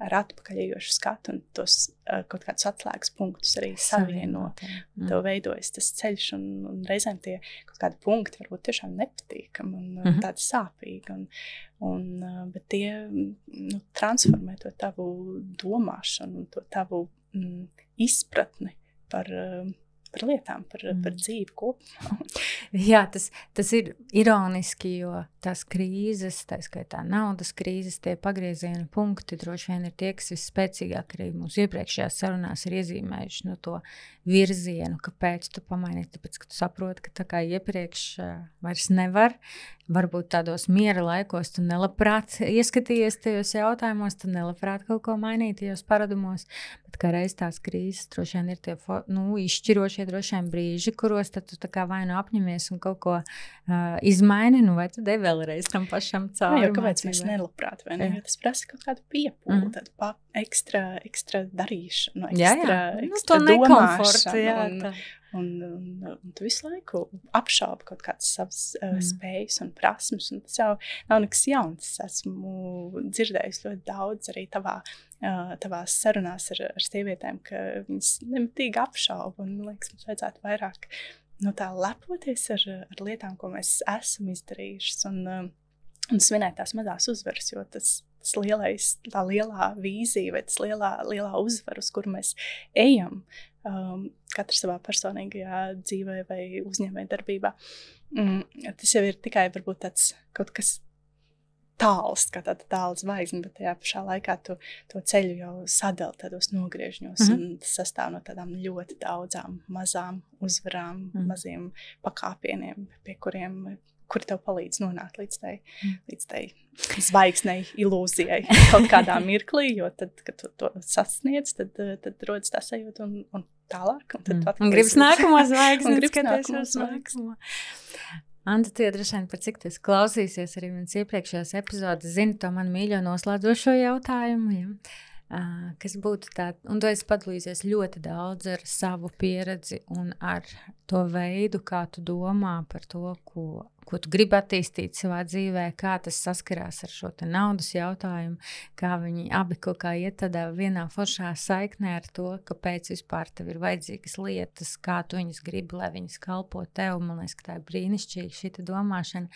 ar atpakaļējošu skatu, un tos kaut kādus atslēgas punktus arī savieno. Tev veidojas tas ceļš, un reizēm tie kaut kādi punkti varbūt tiešām nepatīkami un tādi sāpīgi, bet tie transformē to tavu domāšanu un to tavu izpratni par lietām, par dzīvi kopumā. Jā, tas ir ironiski, jo tās krīzes, tā skaitā naudas krīzes, tie pagrieziena punkti droši vien ir tie, kas visspēcīgāk arī mūsu iepriekšējās sarunās ir iezīmējuši to virzienu, kāpēc tu pamaini, tāpēc, ka tu saproti, ka tā kā iepriekš vairs nevar, varbūt tādos miera laikos tu nelabprāt ieskatījies tajos jautājumos, tu nelabprāt kaut ko mainīt tajos paradumos, bet kā reiz tās krīzes droši vien ir tie izšķirošie droši vien brīži, kuros tad tu tā kā vai nu apņemies un kaut ko izmaini, vai tu devi vēlreiz tam pašam cauri. Jā, kāpēc mēs nelabprāt, vai ne? Jo tas prasa kaut kādu piepūli, tādu ekstra darīšanu, ekstra domāšanu. Un tu visu laiku apšaubi kaut kādas savas spējas un prasmes, un tas jau nav nekas jauns. Es esmu dzirdējusi ļoti daudz arī tavās sarunās ar sievietēm, ka viņas nemitīgi apšauba, un liekas, mums vajadzētu vairāk tā lepoties ar lietām, ko mēs esam izdarījušas, un svinēt tās mazās uzvaras, jo tā lielā vīzija vai tas lielā uzvara, uz kuru mēs ejam, katrs savā personīgajā dzīvē vai uzņēmē darbībā. Tas jau ir tikai varbūt tāds kaut kas tāls, kā tāda tāla zvaigzne, bet tajā pašā laikā tu to ceļu jau sadali tādos nogriežņos, un tas sastāv no tādām ļoti daudzām mazām uzvarām, maziem pakāpieniem, kuri tev palīdz nonākt līdz tai zvaigznei, ilūzijai kaut kādā mirklī, jo tad, kad tu to sasniedz, tad rodas tā sajūta un tālāk. Un gribas nākamo zvaigzni, skaties uz nākamo. Anta, tu droši vien par cik tu esi klausīsies arī manas iepriekšējās epizodes, zini to manu mīļo noslēdzošo jautājumu, kas būtu tā, un tu esi padalīsies ļoti daudz ar savu pieredzi un ar to veidu, kā tu domā par to, ko tu gribi attīstīt savā dzīvē, kā tas saskarās ar šo te naudas jautājumu, kā viņi abi kaut kā iet tādā vienā foršā saiknē ar to, kāpēc vispār tev ir vajadzīgas lietas, kā tu viņas gribi, lai viņas kalpo tev. Man liekas, ka tā ir brīnišķīga šita domāšana.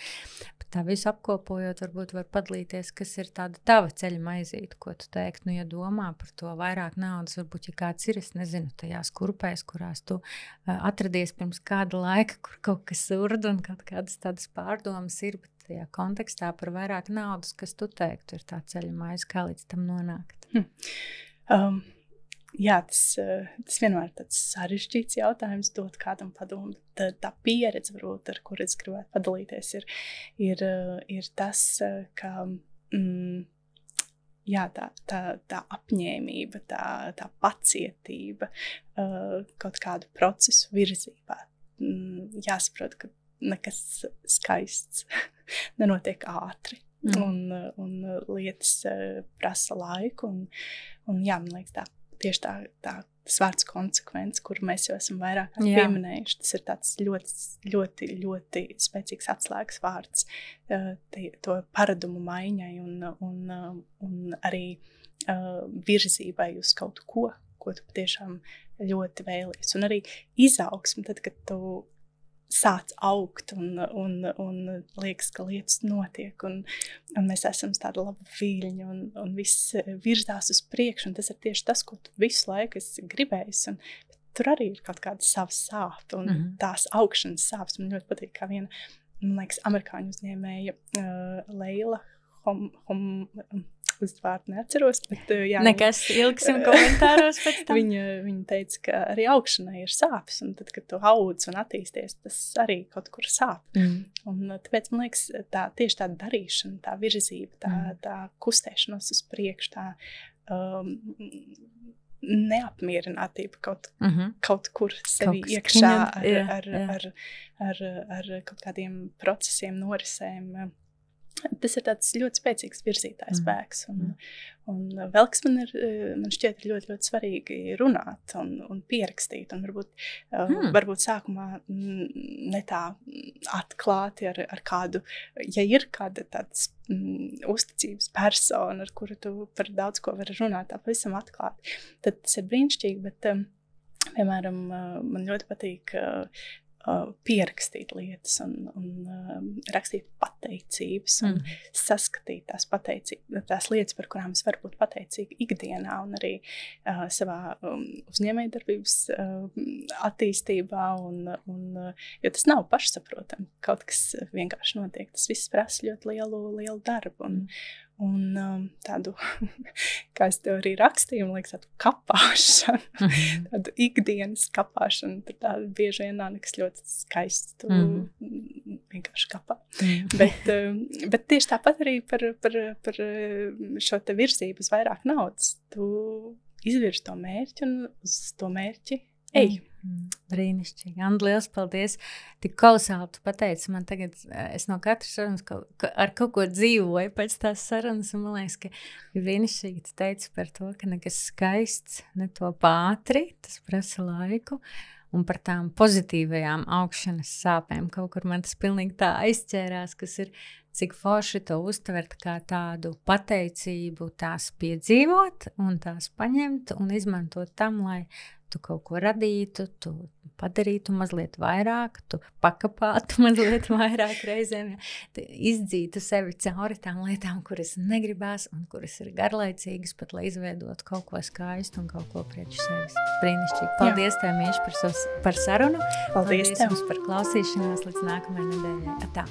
Bet tā visu apkopojot, varbūt var padalīties, kas ir tāda tava ceļa maizīte, ko tu teikt, ja domā par to vairāk naudas, varbūt, ja kāds ir, es nezinu, tajās kurpēs, kurās tu atradies pirms kāda laika, kur kaut kas urda un kaut kādas tādas pārdomas ir, bet tajā kontekstā par vairāk naudas, kas tu teiktu, ir tā ceļa maize, kā līdz tam nonākt? Jā, tas vienmēr tāds sarežģīts jautājums dot kādam padomu. Tā pieredze, varbūt, ar kur es gribētu padalīties, ir tas, ka tā apņēmība, tā pacietība kaut kādu procesu virzībā. Jāsaprot, ka nekas skaists nenotiek ātri, un lietas prasa laiku, un jā, man liekas, tieši tā vārds konsekvence, kuru mēs jau esam vairāk pieminējuši, tas ir tāds ļoti, ļoti, ļoti spēcīgs atslēgas vārds to paradumu maiņai un arī virzībai uz kaut ko tu patiešām ļoti vēlies. Un arī izaugsmi, tad, kad tu sāc augt un liekas, ka lietas notiek un mēs esam tāda laba viļņa un viss virzās uz priekšu, un tas ir tieši tas, ko tu visu laiku esi gribējis, un tur arī ir kaut kāda sava sāpe un tās augšanas sāpes. Man ļoti patīk, kā viena, man liekas, amerikāņu uzņēmēja Leila uzvārdu neatceros, bet jā. Nekas ilgsim komentāros pēc tam. Viņa teica, ka arī augšanai ir sāpes, un tad, kad tu audz un attīsties, tas arī kaut kur sāp. Un tāpēc, man liekas, tieši tā darīšana, tā virzība, tā kustēšanos uz priekšu, neapmierinātība kaut kur sevi iekšā ar kaut kādiem procesiem, norisēm. Tas ir tāds ļoti spēcīgs virzītājs spēks. Un vēl kas man šķiet ļoti, ļoti svarīgi runāt un pierakstīt. Un varbūt sākumā ne tā atklāti ar kādu, ja ir kāda tāds uzticības persona, ar kuru tu par daudz ko vari runāt, tā pavisam atklāti, tad tas ir brīnišķīgi, bet, piemēram, man ļoti patīk pierakstīt lietas un rakstīt pateicības un saskatīt tās lietas, par kurām es varu būt pateicīga ikdienā un arī savā uzņēmējdarbības attīstībā, jo tas nav pašsaprotami, kaut kas vienkārši notiek, tas viss prasa ļoti lielu darbu un tādu, kā es tev arī rakstīju, man liekas, tādu kapāšanu, tādu ikdienas kapāšanu, tur tādu bieži vien nav nekas ļoti skaists, tu vienkārši kapā. Bet tieši tāpat arī par šo te virzību uz vairāk naudas. Tu izvirzi to mērķi un uz to mērķi ej. Brīnišķīgi. Anda, liels paldies. Tik kolosāli tu pateici. Man tagad, es no katras sarunas ar kaut ko dzīvoju pēc tās sarunas, un man liekas, ka brīnišķīgi tu teici par to, ka nekas skaists netop ātri, tas prasa laiku, un par tām pozitīvajām augšanas sāpēm. Kaut kur man tas pilnīgi tā aizķērās, kas ir cik forši to uztvert kā tādu pateicību, tās piedzīvot un tās paņemt un izmantot tam, lai tu kaut ko radītu, tu padarītu mazliet vairāk, tu pakapātu mazliet vairāk reizēm, izdzītu sevi cauri tām lietām, kuras negribās un kuras ir garlaicīgas, pat lai izveidotu kaut ko skaistu un kaut ko priekš sevis. Brīnišķīgi. Paldies tev, Mieša, par sarunu. Paldies tev. Jums par klausīšanos. Līdz nākamajai nedēļai. Atā.